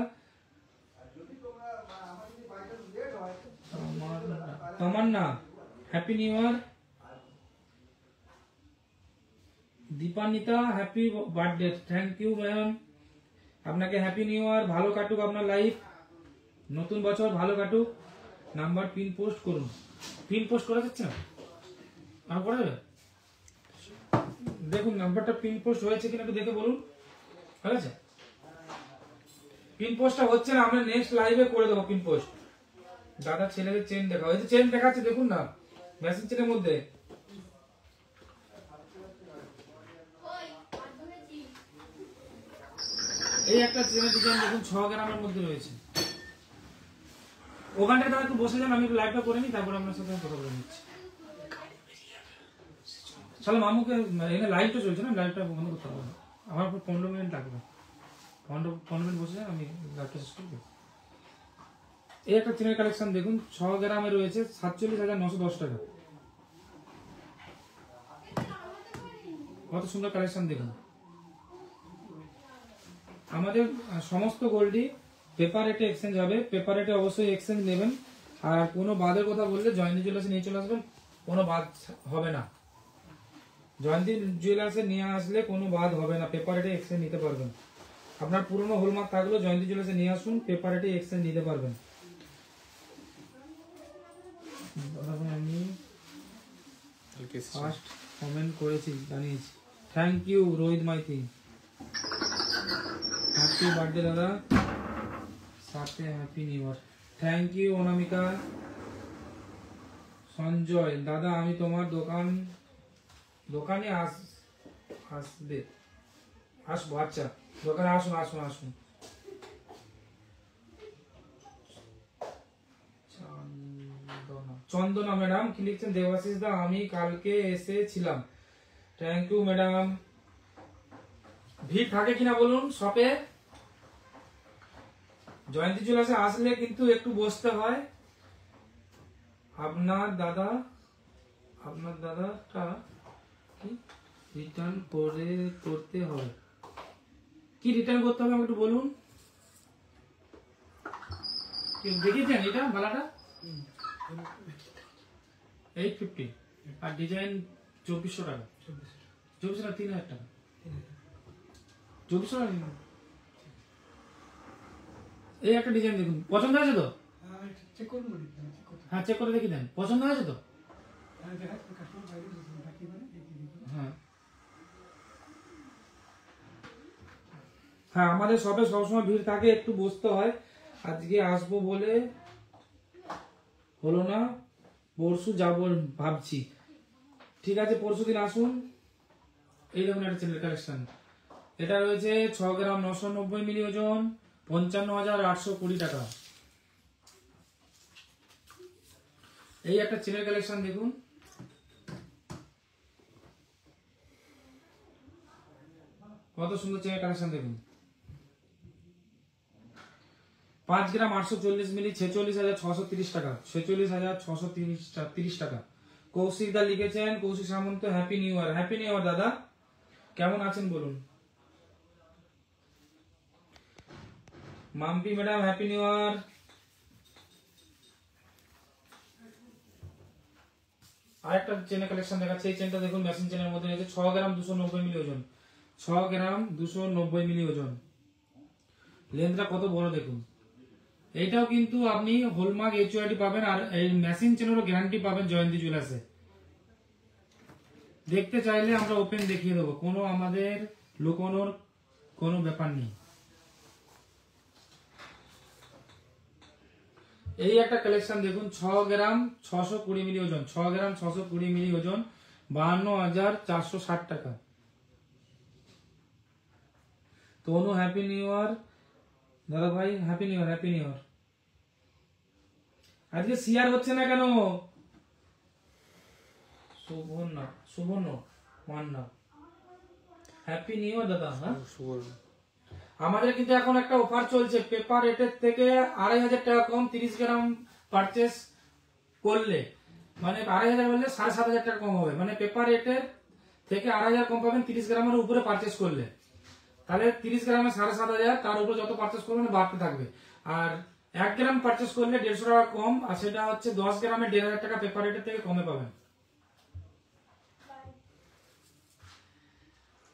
S1: Tamanna happy new year. Dipanwita happy birthday. Thank you ma'am, আপনাকে হ্যাপি নিউ ইয়ার, ভালো কাটুক আপনার লাইফ, নতুন বছর ভালো কাটুক। নাম্বার পিন পোস্ট করুন। পিন পোস্ট করা যাচ্ছে না, আর করা যাবে? দেখুন নাম্বারটা পিন পোস্ট হয়েছে কিনা একটু দেখে বলুন। ঠিক আছে, পিন পোস্টটা হচ্ছে না, আমরা নেক্সট লাইভে করে দেবো পিন পোস্ট। দাদা ছেলেদের চেন দেখা, ওই যে চেন দেখাচ্ছে দেখুন না মেশিন চেনের মধ্যে। এই একটা চেনের ডিজাইন দেখুন 6 গ্রামের মধ্যে রয়েছে। ওখানটায় দাদা একটু বসে যান, আমি একটু লাইভটা করে নিই, তারপর আপনার সাথে কথা বলে নিচ্ছি। চলো মামুকে, এখানে লাইভটা চলছে না, লাইভটা বন্ধ করতে হবে, আমার 15 মিনিট লাগবে। 15 মিনিট বসে যান, আমি লাইভটা শেষ করবো। এই একটা চেনের কালেকশন দেখুন 6 গ্রামে রয়েছে 47,910 টাকা। কত সুন্দর কালেকশন দেখুন। আমাদের সমস্ত গোল্ডই পেপার রেটে এক্সচেঞ্জ হবে, পেপার রেটে অবশ্যই এক্সচেঞ্জ নেবেন। আর কোনো বাদের কথা বললে জয়ন্তী জুয়েলার্সে নিয়ে চলে আসবেন, কোনো বাদ হবে না। জয়ন্তী জুয়েলার্সে নিয়ে আসলে কোনো বাদ হবে না, পেপার রেটে এক্সচেঞ্জ নিতে পারবেন। আপনার পুরনো হলমার্ক থাকলেও জয়ন্তী জুয়েলার্সে নিয়ে আসুন, পেপার রেটে এক্সচেঞ্জ নিতে পারবেন। আমি ফার্স্ট কমেন্ট করেছি, জানিয়েছি। Thank you Rohit Maity, happy birthday দাদা, সাথে happy new year. Thank you Anamika. Sanjay দাদা আমি তোমার দোকানে আসবে, আসবো। আচ্ছা দোকানে আসুন আসুন আসুন। চন্দনা ম্যাডাম কি লিখছেন? দেবাশিস দা আমি কালকে এসেছিলাম। Thank you madam. ভিড় থাকে কিনা বলুন শপে? জয়ন্তী জুয়েলার্সে আসলে কিন্তু একটু বসতে হয়। আপনার দাদাটা কি রিটার্ন করতে হবে? কি রিটার্ন করতে হবে আমাকে একটু বলুন। দেখিয়েছেন এটা বালাটা 850 আর ডিজাইন 2400 টাকা। 2400 না 3000 টাকা? 2400 টাকা। এই একটা ডিজাইন দেখুন, পছন্দ হয়েছে তো? হ্যাঁ চেক করে দেখি দেন, পছন্দ হয়েছে তো? হ্যাঁ হ্যাঁ, আমাদের শপে সবসময় ভিড় থাকে, একটু বসতে হয়। আজকে আসবো বলে হলো না, পরশু যাবো ভাবছি। ঠিক আছে পরশু দিন আসুন। এই দেখুন একটা চেনের কালেকশন, এটা রয়েছে 6 গ্রাম 990 মিলি ওজন, 55,820 টাকা। এই একটা চেনের কালেকশন দেখুন, কত সুন্দর চেনের কালেকশন দেখুন। 5 গ্রাম 840 মিলি 46,630 টাকা, 46,630 টাকা। কৌশিক দা লিখেছেন, Koushik Samanta happy new year. Happy new year দাদা, কেমন আছেন বলুন। Mampi madam happy new year. আরেকটা চেনের কালেকশন দেখাচ্ছে, এই চেনটা দেখুন মেশিন চেনের মধ্যে রয়েছে 6 গ্রাম 290 মিলি ওজন, 6 গ্রাম 290 মিলি ওজন। লেন্থটা কত বড় দেখুন। এইটাও কিন্তু আপনি হলমার্ক HUID পাবেন, আর এই মেশিন চেনেরও গ্যারান্টি পাবেন জয়ন্তী জুয়েলার্সে। দেখতে চাইলে আমরা ওপেন দেখিয়ে দেবো, কোনো আমাদের লুকোনোর কোনো ব্যাপার নেই। এই একটা কালেকশন দেখুন 6 গ্রাম 620 মিলি ওজন, 6 গ্রাম 620 মিলি ওজন, 52,460 টাকা। তনু হ্যাপি নিউ ইয়ার দাদা ভাই, happy new year, happy new ইয়ার। আজকে শেয়ার হচ্ছে না কেন? সুবর্ণ মান্না, হ্যাপি নিউ ইয়ার দাদা। হ্যাঁ,
S2: সুবর্ণ।
S1: আমাদের কিন্তু এখন একটা অফার চলছে, পেপার রেটের থেকে 2500 টাকা কম 30 গ্রাম পারচেস করলে, মানে 2500 বললে 7500 টাকা কম হবে, মানে পেপার রেটের থেকে 2500 কম পাবেন 30 গ্রামের উপরে পারচেস করলে। তাহলে 30 গ্রামে 7500, তার উপরে যত পারচেস করবেন বাড়তে থাকবে। আর 1 গ্রাম পারচেস করলে 150 টাকা কম, আর সেটা হচ্ছে 10 গ্রামে 1500 টাকা পেপার রেটের থেকে কমে পাবেন।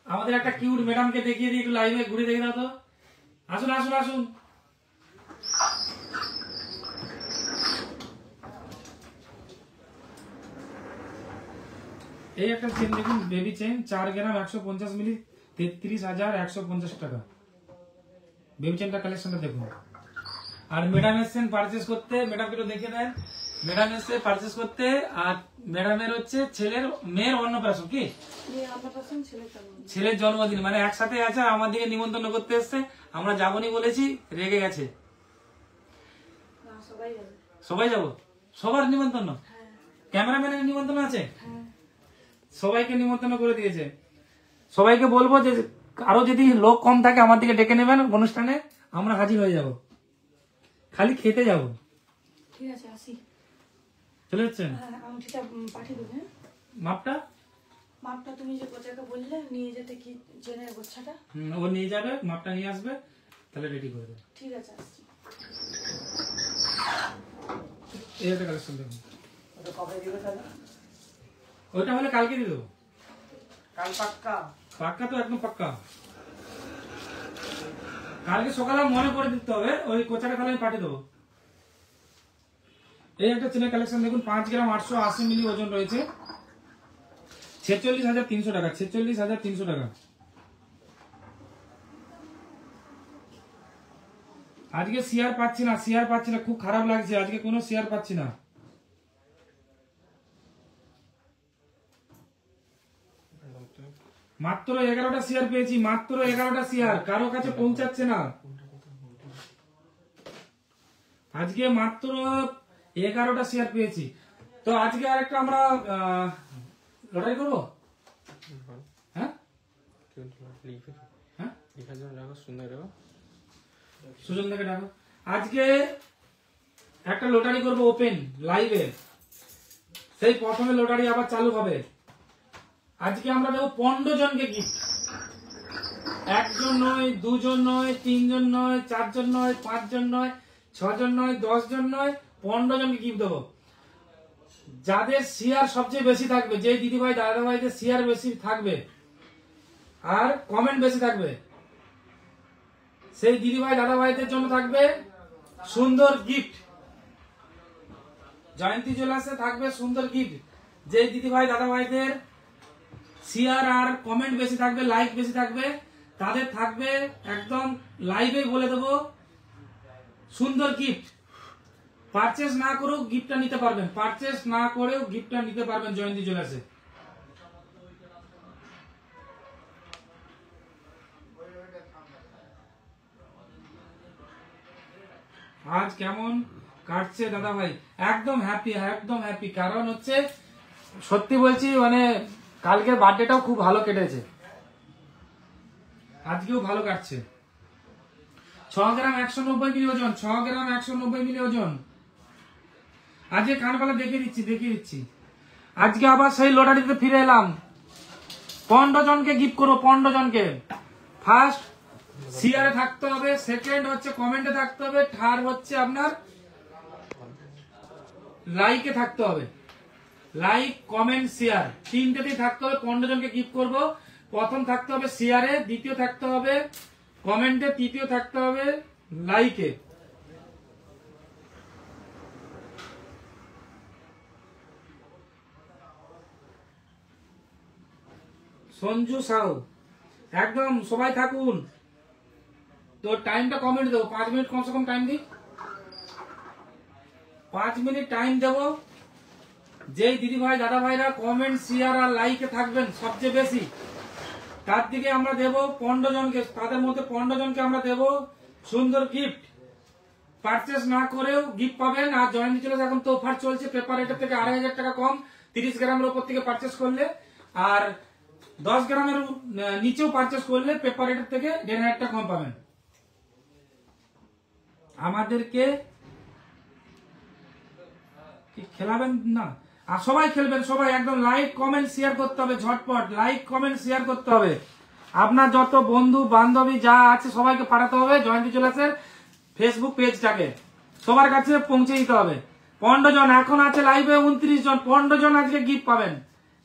S1: আমাদের একটা কিউট ম্যাডামকে দেখিয়ে দিই, একটু লাইভে ঘুরে দেখে দাও তো। আসুন আসুন আসুন। এই একটা চেন দেখুন, বেবি চেন 4 গ্রাম 150 মিলি 33,150 টাকা। বেবি চেনটা কালেকশনটা দেখুন। আর ম্যাডাম এসছেন পারচেস করতে, ম্যাডামকে একটু দেখে দেন। ম্যাডাম এসছে পারচেস করতে, আর ম্যাডামের হচ্ছে মেয়ের অন্নপ্রাশন, কি ছেলের জন্মদিন, মানে একসাথে আছে। আমাদেরকে নিমন্ত্রণ করতে এসছে, আমরা যাবনি বলেছি, রেগে গেছে। সবাই যাব? সবার নিমন্ত্রণ? ক্যামেরাম্যানের নিমন্ত্রণ আছে? সবাইকে নিমন্ত্রণ করে দিয়েছে। সবাইকে বলবো যে আরো যদি লোক কম থাকে আমার দিকে ডেকে নেবেন অনুষ্ঠানে, আমরা হাজির হয়ে যাব, খালি খেতে যাব।
S4: ঠিক আছে, আসি।
S1: চলে যাচ্ছেন?
S4: আংটিটা পাঠিয়ে দেবে।
S1: মাপটা
S4: মাপটা তুমি যে কোচাকে বললে নিয়ে যেতে, কি জেনের গোছাটা?
S1: ও নিয়ে যাবে, মাপটা নিয়ে আসবে, তাহলে রেডি করে দেবে।
S4: ঠিক আছে, আসছি।
S1: এই একটা কালেকশন দেখুন। ওইটা হলে কালকে দিয়ে দেবো।
S4: কাল পাক্কা?
S1: পাক্কা তো একদম পাক্কা। কালকে সকালে মনে করে দিতে হবে, ওই কোচাকে তাহলে আমি পাঠিয়ে দেবো। এই একটা চেনের কালেকশন দেখুন, 5 গ্রাম 880 মিলি ওজন রয়েছে, 46,300 টাকা। 46,300 টাকা। আজকে শেয়ার পাচ্ছি না, খুব খারাপ লাগছে, আজকে কোনো শেয়ার পাচ্ছি না। মাত্র 11টা শেয়ার পেয়েছি, মাত্র 11টা শেয়ার, কারো কাছে পৌঁছাচ্ছে না। আজকে মাত্র 11টা শেয়ার পেয়েছি। তো আজকে আরেকটা আমরা লটারি করবো। হ্যাঁ হ্যাঁ, সুজন থেকে ডাকো। আজকে একটা লটারি করবো ওপেন লাইভে, সেই প্রথমে লটারি আবার চালু হবে। আজকে আমরা দেবো 15 জনকে গিফট। 1 জন নয়, 2 জন নয়, 3 জন নয়, 4 জন নয়, 5 জন নয়, 6 জন নয়, 10 জন নয়, 15 জনকে গিফট দেবো। যাদের শেয়ার সবচেয়ে বেশি থাকবে, যে দিদিভাই দাদা ভাইদের শেয়ার বেশি থাকবে আর কমেন্ট বেশি থাকবে, সেই দিদিভাই দাদা ভাইদের জন্য থাকবে সুন্দর গিফট। জয়ন্তী জুয়েলার্সে থাকবে সুন্দর গিফট। যে দিদিভাই দাদা ভাইদের শেয়ার আর কমেন্ট বেশি থাকবে, লাইক বেশি থাকবে, তাদের থাকবে একদম লাইভে বলে দেবো সুন্দর গিফট। পারচেস না করেও গিফটটা নিতে পারবেন, পারচেস না করেও গিফটটা নিতে পারবেন জয়ন্তী জুয়েলার্সে। আজ কেমন কাটছে দাদা ভাই? একদম হ্যাপি, একদম হ্যাপি। কারণ হচ্ছে সত্যি বলছি, মানে কালকের বার্থডেটাও খুব ভালো কেটেছে, আজকেও ভালো কাটছে। 6 গ্রাম 190 মিলি ওজন, 6 গ্রাম 190 মিলি ওজন। আজকে কানপালা দেখিয়ে দিচ্ছি। আজকে আবার সেই লটারিতে ফিরে এলাম। 15 জনকে গিফট করবো, 15 জনকে। ফার্স্ট শেয়ারে থাকতে হবে, সেকেন্ড হচ্ছে কমেন্টে থাকতে হবে, থার্ড হচ্ছে আপনার লাইকে থাকতে হবে। লাইক, কমেন্ট, শেয়ার, তিনটেতেই থাকতে হবে। 15 জনকে গিফট করব। প্রথম থাকতে হবে শেয়ারে, দ্বিতীয় থাকতে হবে কমেন্টে, তৃতীয় থাকতে হবে লাইকে। সঞ্জু সাউ, একদম সবাই থাকুন। তো টাইমটা কমেন্ট দেবো, 5 মিনিট কমসে কম টাইম দিই, 5 মিনিট টাইম দেবো। যেই দিদি ভাই দাদা ভাইরা কমেন্ট, শেয়ার আর লাইকে থাকবেন সবচেয়ে বেশি, তার দিকে আমরা দেব 15 জনকে, তাদের মধ্যে 15 জনকে আমরা দেব সুন্দর গিফট। পারচেস না করেও গিফট পাবেন। আর জয়ন্তী জুয়েলার্স এখন তো অফার চলছে, পেপার রেটের থেকে 2500 টাকা কম 30 গ্রামের উপর থেকে পারচেস করলে, আর 10 গ্রামের নিচেও পারচেস করলে পেপার রেটের থেকে 1500 টাকা কম পাবেন। আমাদেরকে কি খেলাবেন না, আর সবাই খেলবেন, সবাই একদম লাইক কমেন্ট শেয়ার করতে হবে, ঝটপট লাইক কমেন্ট শেয়ার করতে হবে। আপনার যত বন্ধু বান্ধবী যা আছে সবাইকে পাঠাতে হবে জয়ন্তী জুয়েলার্সের ফেসবুক পেজটাকে, সবার কাছে পৌঁছে দিতে হবে। 15 জন এখন আছে লাইভে, 29 জন, 15 জন আজকে গিফট পাবেন।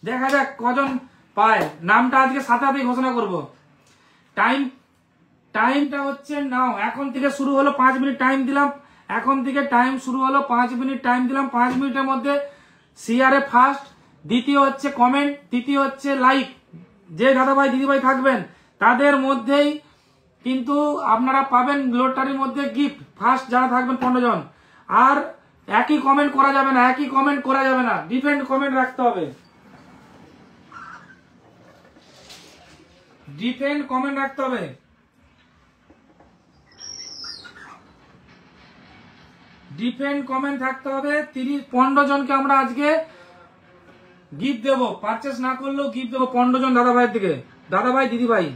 S1: দেখা যাক কজন পায়, নামটা আজকে সাথে সাথে ঘোষণা করব। টাইমটা হচ্ছে নাও, এখন থেকে শুরু হলো, 5 মিনিট টাইম দিলাম, এখন থেকে টাইম শুরু হলো, 5 মিনিট টাইম দিলাম। 5 মিনিটের মধ্যে শেয়ারে ফার্স্ট, দ্বিতীয় হচ্ছে কমেন্ট, তৃতীয় হচ্ছে লাইক। যে দাদাভাই দিদিভাই থাকবেন তাদের মধ্যেই কিন্তু আপনারা পাবেন লটারির মধ্যে গিফট, ফার্স্ট যারা থাকবেন 15 জন। আর একই কমেন্ট করা যাবে না, একই কমেন্ট করা যাবে না, ডিফারেন্ট কমেন্ট রাখতে হবে, ডিফারেন্ট কমেন্ট রাখতে হবে। ডিফারেন্ট কমেন্ট থাকতে হবে। 15 জনকে আমরা আজকে গিফট দেবো, পারচেস না করলেও গিফট দেবো 15 জন দাদা ভাইয়ের দিকে, দাদা ভাই দিদি ভাই।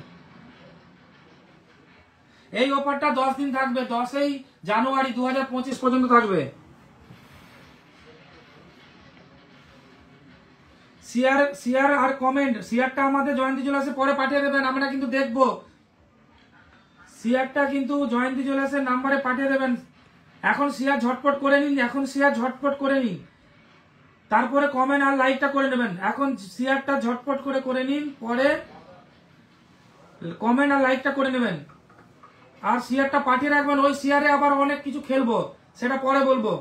S1: এই অফারটা 10 দিন থাকবে, 10ই জানুয়ারি 2025 পর্যন্ত থাকবে। শেয়ার আর কমেন্ট, শেয়ারটা আমাদের জয়ন্তী জুয়েলার্সে পরে পাঠিয়ে দেবেন, আমরা কিন্তু দেখবো। শেয়ারটা কিন্তু জয়ন্তী জুয়েলার্সের নাম্বারে পাঠিয়ে দেবেন। এখন শেয়ার ঝটপট করে নিন, এখন শেয়ার ঝটপট করে নিন, তারপরে কমেন্ট আর লাইকটা করে নেবেন। এখন শেয়ারটা ঝটপট করে নিন, পরে কমেন্ট আর লাইকটা করে নেবেন। আর শেয়ারটা পাঠিয়ে রাখবেন, ওই শেয়ারে আবার অনেক কিছু খেলবো, সেটা পরে বলবো।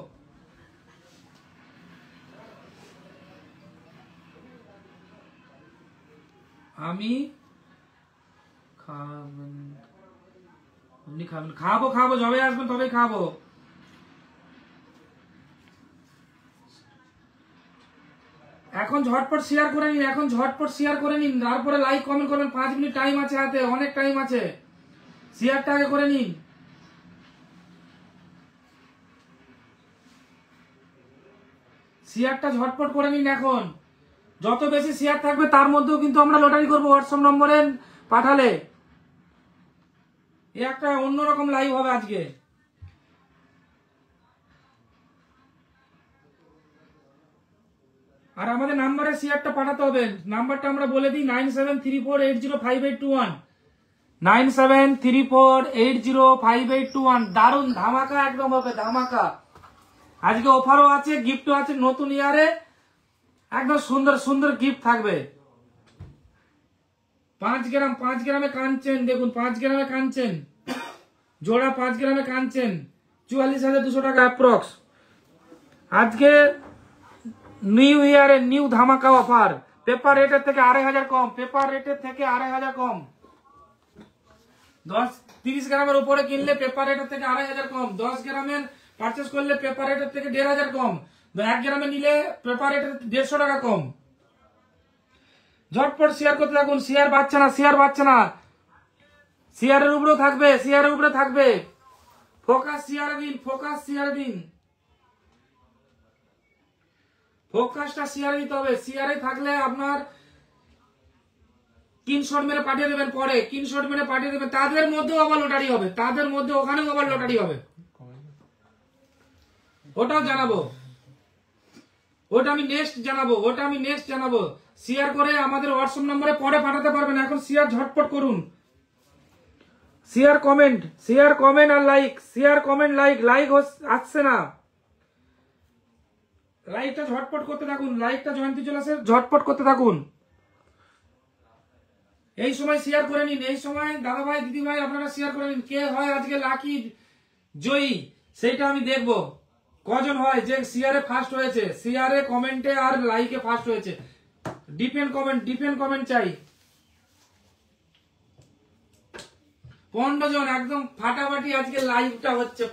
S1: আমি খাবো, যবে আসবেন তবেই খাবো। এখন ঝটপট শেয়ার করে নিন, এখন ঝটপট শেয়ার করে নিন, তারপরে লাইক কমেন্ট করবেন। 5 মিনিট টাইম আছে হাতে, অনেক টাইম আছে, শেয়ারটা আগে করে নিন। শেয়ারটা ঝটপট করে নিন। এখন যত বেশি শেয়ার থাকবে তার মধ্যেও কিন্তু আমরা লটারি করবো, হোয়াটসঅ্যাপ নম্বরে পাঠালে। এ একটা অন্যরকম লাইভ হবে আজকে। আর আমাদের নাম্বারে শেয়ারটা পাঠাতে হবে, নাম্বারটা আমরা বলে দিই 9734805821, 9734805821। দারুণ ধামাকা একদম হবে, ধামাকা। আজকে অফারও আছে, গিফটও আছে, নতুন ইয়ারে একদম সুন্দর সুন্দর গিফট থাকবে। 5 গ্রামে কাঞ্চেন, দেখুন 5 গ্রামে কাঞ্চেন জোড়া, 5 গ্রামে কাঞ্চেন 44,200 টাকা অ্যাপ্রক্স। আজকে নিউ ইয়ারে নিউ ধামাকা অফার, পেপার রেটের থেকে 2,500 কম, পেপার রেটের থেকে 2,500 কম। 30 গ্রামের উপরে কিনলে পেপার রেটের থেকে 2,500 কম, 10 গ্রামের পারচেস করলে পেপার রেটের থেকে 1,500 কম, 1 গ্রামে নিলে পেপার রেটের 150 টাকা কম। ঝটপট শেয়ার করতে থাকুন, শেয়ার বাড়ছে না, শেয়ার বাড়ছে না, শেয়ারের উপরেও থাকবে, শেয়ারের উপরে থাকবে। ফোকাস শেয়ারে দিন, ফোকাস শেয়ারে দিন, ফোকাসটা শেয়ারে দিতে হবে। শেয়ারে থাকলে আপনার স্ক্রিনশট মেরে পাঠিয়ে দেবেন, পরে স্ক্রিনশট মেরে পাঠিয়ে দেবেন। তাদের মধ্যেও আবার লটারি হবে, তাদের মধ্যে ওখানেও আবার লটারি হবে, ওটাও জানাবো, ওটা আমি নেক্সট জানাবো, শেয়ার করে আমাদের হোয়াটসঅ্যাপ নম্বরে পরে পাঠাতে পারবেন। এখন শেয়ার ঝটপট করুন, শেয়ার কমেন্ট আর লাইক, শেয়ার কমেন্ট লাইক আসছে না, লাইকটা ঝটপট করতে থাকুন, লাইকটা জয়ন্তী জুয়েলার্সের ঝটপট করতে থাকুন। এই সময় শেয়ার করে নিন, এই সময় দাদা ভাই দিদি ভাই আপনারা শেয়ার করে নিন। কে হয় আজকে লাকি জয়ী সেটা আমি দেখবো, কজন হয় যে শেয়ারে ফার্স্ট হয়েছে, শেয়ারে কমেন্টে আর লাইকে ফার্স্ট হয়েছে। ডিপেন্ড কমেন্ট চাই। 15 জন একদম ফাটাফাটি আজকে লাইভটা হচ্ছে।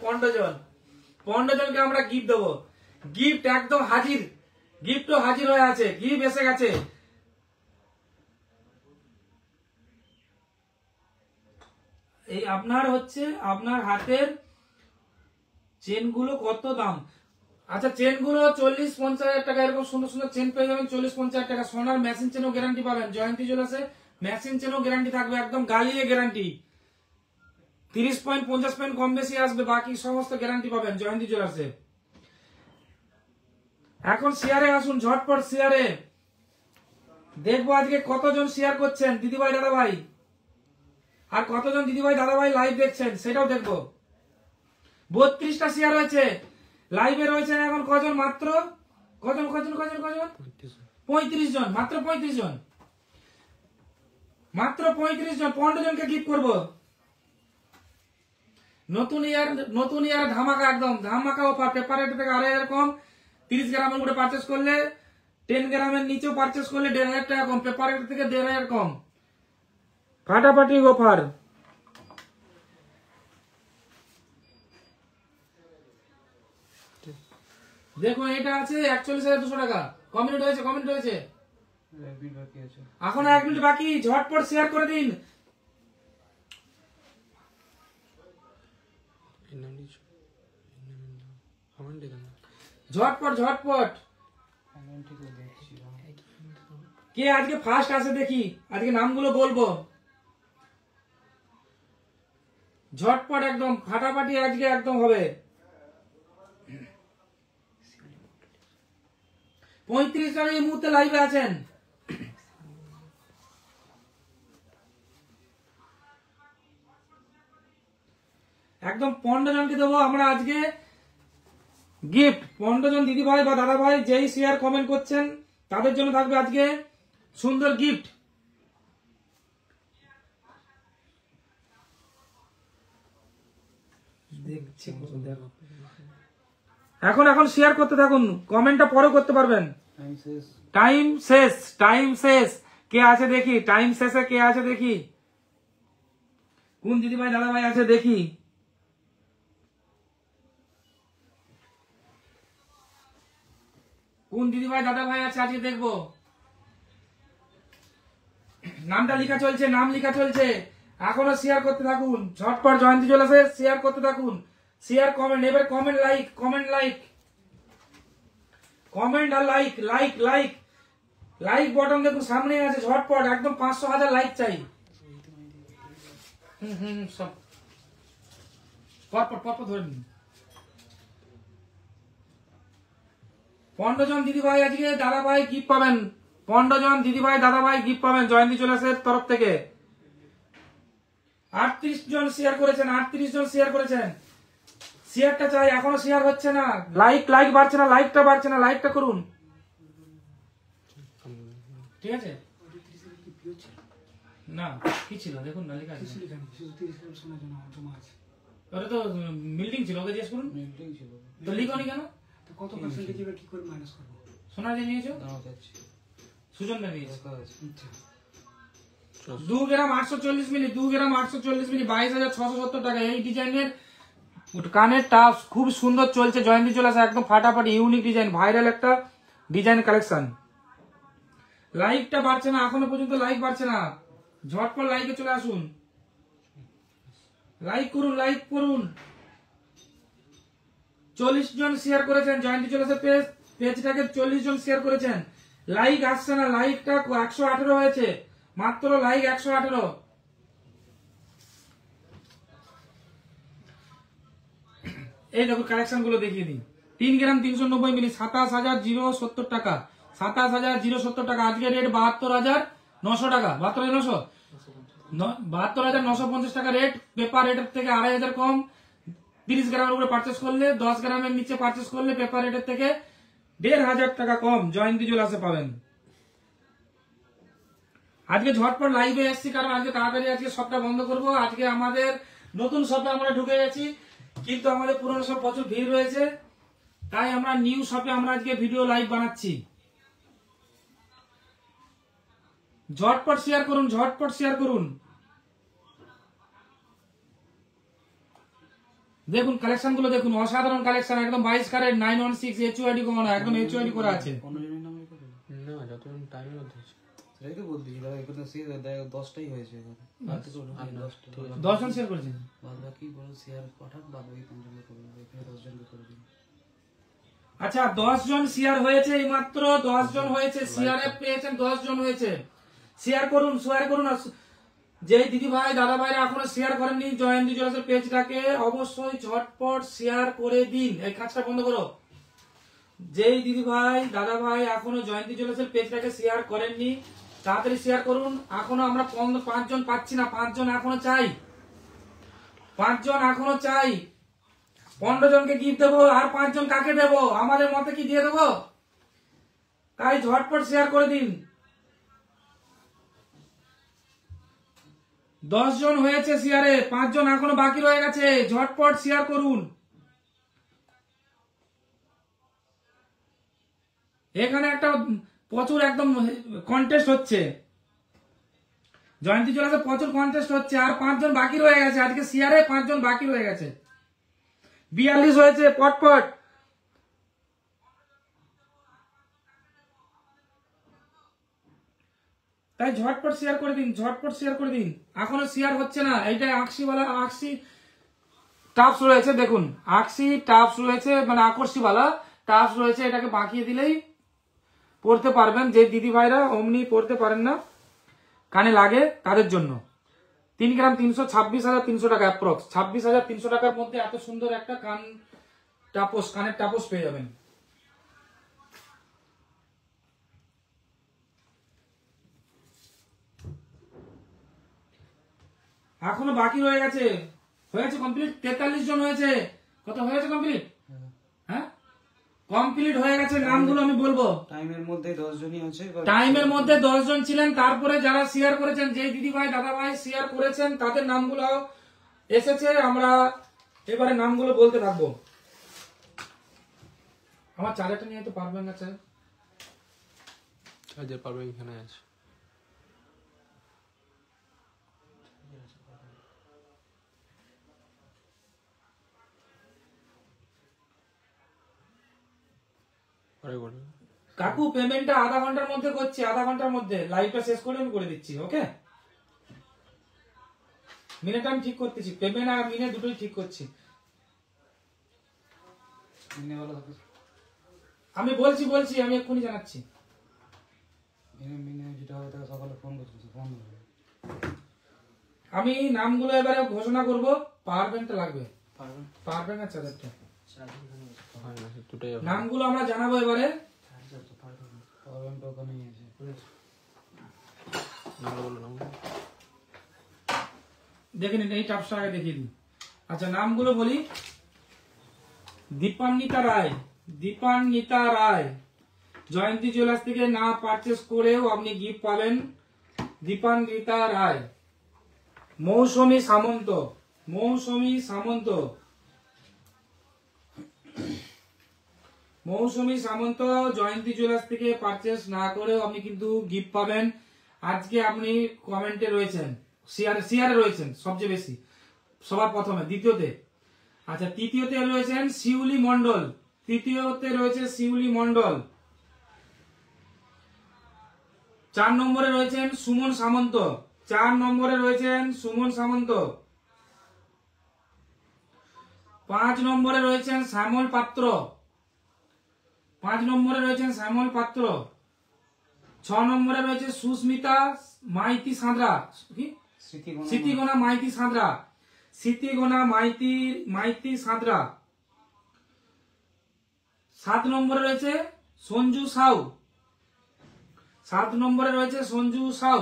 S1: 15 জনকে আমরা গিফট দেবো, গিফট একদম হাজির, গিফটও হাজির হয়ে আছে, গিফট এসে গেছে। এই আপনার হচ্ছে আপনার হাতের চেন গুলো কত দাম? আচ্ছা চেন গুলো 40-50 টাকা, এরকম সুন্দর সুন্দর চেন পেয়ে যাবেন 40-50 টাকা। সোনার মেশিন চেনও গ্যারান্টি পাবেন জয়ন্তী জুয়েলার্সে। মেশিন চেনও গ্যারান্টি থাকবে, একদম গালিয়ে গ্যারান্টি। 30 পয়েন্ট 50 পয়েন্ট কম বেশি আসবে, বাকি সমস্ত গ্যারান্টি পাবেন জয়ন্তী জুয়েলার্সে। এখন শেয়ারে আসুন, ঝটপট শেয়ারে দেখবো আজকে কতজন শেয়ার করছেন দিদিভাই দাদা ভাই, আর কতজন দিদিভাই দাদা ভাই লাইভ দেখছেন সেটাও দেখবো। 32টা শেয়ার হয়েছে, লাইভে রয়েছেন এখন কজন? মাত্র কজন কজন কজন কজন 35 জন, মাত্র 35 জন, মাত্র 35 জন। 15 জনকে গিফট করবো নতুন ইয়ার ধামাকা, একদম ধামাকা অফার। পেপার রেট থেকে 2,500 কম, 30 গ্রামের উপরে পারচেস করলে, 10 গ্রামের নিচেও পারচেস করলে 1,500 টাকা কম, পেপার রেট থেকে 1,500 কম, ফাটাফাটি অফার। দেখুন এটা আছে 41,200 টাকা। কমেন্ট হয়েছে, কমেন্ট হয়েছে, এখন 1 মিনিট বাকি, ঝটপট শেয়ার করে দিন। ঝটপট ঝটপট, কে আজকে ফার্স্ট আসে দেখি, আজকে নামগুলো বলবো। ঝটপট একদম ফাটাফাটি আজকে একদম হবে। 35 জন এই মুহূর্তে লাইভে আছেন। একদম 15 জনকে দেবো আমরা আজকে গিফট। 15 জন দিদি ভাই বা দাদা ভাই যেই শেয়ার কমেন্ট করছেন তাদের জন্য থাকবে আজকে সুন্দর গিফট। এখন এখন শেয়ার করতে থাকুন, কমেন্টটা পরে করতে পারবেন। টাইম শেষ, টাইম শেষ। কে আছে দেখি, টাইম শেষে কে আছে দেখি, কোন দিদি ভাই দাদা ভাই আছে দেখি। কোন দিদি ভাই দাদা ভাই আছে আজকে দেখবো। নামটা লেখা চলছে, নাম লেখা চলছে, এখনো শেয়ার করতে থাকুন। ঝটপট জয়ন্তী জুয়েলার্সে শেয়ার করতে থাকুন। শেয়ার কমেন্ট, এবার comment like, comment like, comment আর like, like like like button দেখুন সামনে আছে। ঝটপট একদম 500,000 লাইক চাই। সব পরপর পরপর ধরে নিন। 15 জন দিদি ভাই আজকে দাদা ভাই গিফট পাবেন। 15 জন দিদি ভাই দাদা ভাই গিফট পাবেন জয়ন্তী জুয়েলার্সের তরফ থেকে। 38 জন শেয়ার করেছেন, 38 জন শেয়ার করেছেন। শেয়ারটা চাই, এখনো শেয়ার হচ্ছে না। লাইক লাইক বাড়ছে না, লাইকটা বাড়ছে না, লাইকটা করুন। ঠিক আছে না কি ছিল দেখুন না, লেখা আছে ওটা তো বিল্ডিং ছিল, ওকে জিজ্ঞেস করুন। তো লিখনি কেন?
S5: কত পার্সেন্ট কি করে মাইনাস করব?
S1: সোনা যে নিয়েছো সুজন দা নিয়েছে
S2: 400
S1: 2 গ্রাম 840 মিলি, 2 গ্রাম 840 মিলি 22,670 টাকা। এই ডিজাইনের কানের টাপ খুব সুন্দর চলছে জয়ন্তী জুয়েলার্স, একদম ফাটাফাটি ইউনিক ডিজাইন, ভাইরাল একটা ডিজাইন কালেকশন। লাইকটা বাড়ছে না, এখনো পর্যন্ত লাইক বাড়ছে না। ঝটপট লাইকে চলে আসুন, লাইক করুন, লাইক করুন। 40 জন শেয়ার করেছেন জয়ন্তী জুয়েলার্সের পেজটাকে, 40 জন শেয়ার করেছেন। লাইক আসছে না, লাইকটা 118 হয়েছে, মাত্র লাইক 118। এই দেখো কালেকশন গুলো দেখিয়ে দিই। 3 গ্রাম 390 মিলি 27,070 টাকা, 27,070 টাকা। আজকে রেট 72,900 টাকা, 72,950 টাকা রেট। পেপার রেটের থেকে 2,500 কম। 30 গ্রামের উপরে পার্চেস করলে, 10 গ্রামের নিচে পার্চেস করলে পেপার রেটের থেকে 1,500 টাকা কম জয়ন্তী জুয়েলার্সে পাবেন। আজকে ঝটপট লাইভে এসেছি কারণ আজকে তাড়াতাড়ি আজকে শপটা বন্ধ করব। আজকে আমাদের নতুন শপে আমরা ঢুকে গেছি, কিন্তু আমাদের পুরনো শপ প্রচুর ভিড় রয়েছে, তাই আমরা নিউ শপে আমরা আজকে ভিডিও লাইভ বানাচ্ছি। ঝটপট শেয়ার করুন, ঝটপট শেয়ার করুন। দেখুন কালেকশন গুলো দেখুন, অসাধারণ কালেকশন, একদম 22 ক্যারেট 916 HOID কমানো, একদম HOID করা আছে।
S2: না যতজন টাইম
S5: সেটাই তো বলতেছি দাদা, এখানে সে 10টাই হয়েছে এখানে। বাকি তো
S2: আচ্ছা,
S5: 10টা।
S1: 10 জন শেয়ার করেছেন।
S5: বাদ বাকি বড় শেয়ার পাঠান, বাদ বাকি 5 জনকে করে দেবো, এখানে 10 জনকে করে দিন।
S1: আচ্ছা 10 জন শেয়ার হয়েছে, এই মাত্র 10 জন হয়েছে, শেয়ারে পেয়েছেন 10 জন হয়েছে। শেয়ার করুন, শেয়ার করুন। আর যে দিদি ভাই দাদা ভাইরা এখনো শেয়ার করেননি জয়ন্তী জুয়েলার্সের পেজটাকে অবশ্যই ঝটপট শেয়ার করে দিন। এই কাজটা বন্ধ করো। যেই দিদি ভাই দাদা ভাই এখনো জয়ন্তী জুয়েলার্সের পেজটাকে শেয়ার করেননি তাড়াতাড়ি শেয়ার করুন। এখনো আমরা 5 জন পাচ্ছি না, 5 জন এখনো চাই, 5 জন এখনো চাই। 15 জনকে গিফট দেবো, আর 5 জন কাকে দেবো? আমাদের মতে কি দিয়ে দেবো? তাই ঝটপট শেয়ার করে দিন। 10 জন হয়েছে শেয়ারে, 5 জন এখনো বাকি রয়ে গেছে, ঝটপট শেয়ার করুন। এখানে একটা প্রচুর একদম কন্টেস্ট হচ্ছে, জয়ন্তী জুয়েলার্সে প্রচুর কন্টেস্ট হচ্ছে, আর 5 জন বাকি রয়ে গেছে। আজকে শেয়ারে 5 জন বাকি রয়ে গেছে, 42 হয়েছে, পটপট। তাই ঝটপট শেয়ার করে দিন, ঝটপট শেয়ার করে দিন। এখনো শেয়ার হচ্ছে না। এইটা আকশিওয়ালা, আকশি টাপস রয়েছে, দেখুন আকশি টাপস রয়েছে, মানে আকর্ষিওয়ালা টাপস রয়েছে। এটাকে বাঁকিয়ে দিলেই পড়তে পারবেন। যে দিদি ভাইরা অমনি পড়তে পারেন না, কানে লাগে, তাদের জন্য 3 গ্রাম 326,300 টাকা অ্যাপ্রক্স। 26,300 টাকার মধ্যে এত সুন্দর একটা কান টাপস, কানের টাপস পেয়ে যাবেন। এখনো বাকি রয়ে গেছে। হয়েছে কমপ্লিট, 43 জন হয়েছে। কত হয়েছে কমপ্লিট? হ্যাঁ কমপ্লিট হয়ে গেছে। নামগুলো আমি বলবো।
S5: টাইমের মধ্যে 10 জনই আছে।
S1: টাইমের মধ্যে 10 জন ছিলেন। তারপরে যারা শেয়ার করেছেন, যে দিদি ভাই দাদা ভাই শেয়ার করেছেন, তাদের নামগুলো এসেছে। আমরা এবারে নামগুলো বলতে থাকবো। আমার চার্জারটা নিয়ে তো পারবেন না স্যার?
S2: চার্জার পারবে এখানে আছে। পরে করবে।
S1: কাকু পেমেন্টটা আধা ঘন্টার মধ্যে করছি, আধা ঘন্টার মধ্যে লাইভটা শেষ করে আমি করে দিচ্ছি। ওকে, মিনিট আমি ঠিক করতেছি, পেমেন্ট আর মিনিট দুটোই ঠিক করছি। আমি বলছি, আমি এক্ষুনি জানাচ্ছি।
S5: যেটা হবে তাকে সকালে ফোন করছি, ফোন করবে।
S1: আমি নামগুলো এবারে ঘোষণা করব। পাওয়ার ব্যাংকটা লাগবে,
S5: পারবেন?
S1: পাওয়ার ব্যাংক আর চার্জারটা,
S2: হয় না, দুটোই হবে।
S1: নামগুলো আমরা জানাবো এবারে।
S5: পারবেন তো ওখানেই আছে।
S2: নামটা বলো, নাম
S1: দেখে নিন, এই টাপসটা আগে দেখিয়ে দিন। আচ্ছা নামগুলো বলি। দীপান্বিতা রায়, দীপান্বিতা রায় জয়ন্তী জুয়েলার্স থেকে না পারচেস করেও আপনি গিফট পাবেন। দীপান্বিতা রায়। মৌসুমী সামন্ত, মৌসুমী সামন্ত, মৌসুমী সামন্ত জয়ন্তী জুয়েলার্স থেকে পারচেস না করেও আপনি কিন্তু গিফট পাবেন। আজকে আপনি কমেন্টে রয়েছেন, শেয়ারে রয়েছেন সবচেয়ে বেশি, সবার প্রথমে, দ্বিতীয়তে। আচ্ছা তৃতীয়তে রয়েছেন শিউলি মন্ডল, তৃতীয়তে রয়েছে শিউলি মন্ডল। 4 নম্বরে রয়েছেন সুমন সামন্ত, 4 নম্বরে রয়েছেন সুমন সামন্ত। 5 নম্বরে রয়েছেন শ্যামল পাত্র, 5 নম্বরে রয়েছেন শ্যামল পাত্র। 6 নম্বরে রয়েছে সুস্মিতা মাইতি সাঁতরা, কি স্মৃতিগোনা মাইতি সাঁতরা, স্মৃতিগোনা মাইতি সাঁতরা। 7 নম্বরে রয়েছে সঞ্জু সাউ, 7 নম্বরে রয়েছে সঞ্জু সাউ।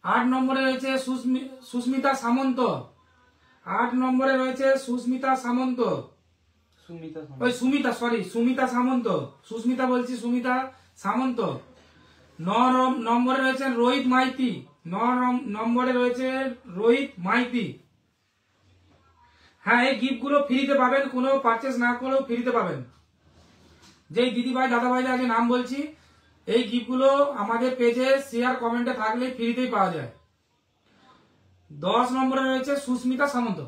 S1: 8 নম্বরে রয়েছে সুস্মিতা সামন্ত, 8 নম্বরে রয়েছে সুস্মিতা সামন্ত। সুমিতা সামন্ত, সুস্মিতা বলছি, সুমিতা সামন্ত। 9 নম্বরে রয়েছেন রোহিত মাইতি, 9 নম্বরে রয়েছে রোহিত মাইতি। হ্যাঁ এই গিফট গুলো ফ্রিতে পাবেন, কোনো পারচেস না করেও ফ্রিতে পাবেন। যেই দিদি ভাই দাদা ভাই আগে নাম বলছি, এই গিফট গুলো আমাদের পেজে শেয়ার কমেন্টে থাকলে ফ্রিতেই পাওয়া যায়। 10 নম্বরে রয়েছে সুস্মিতা সামন্ত,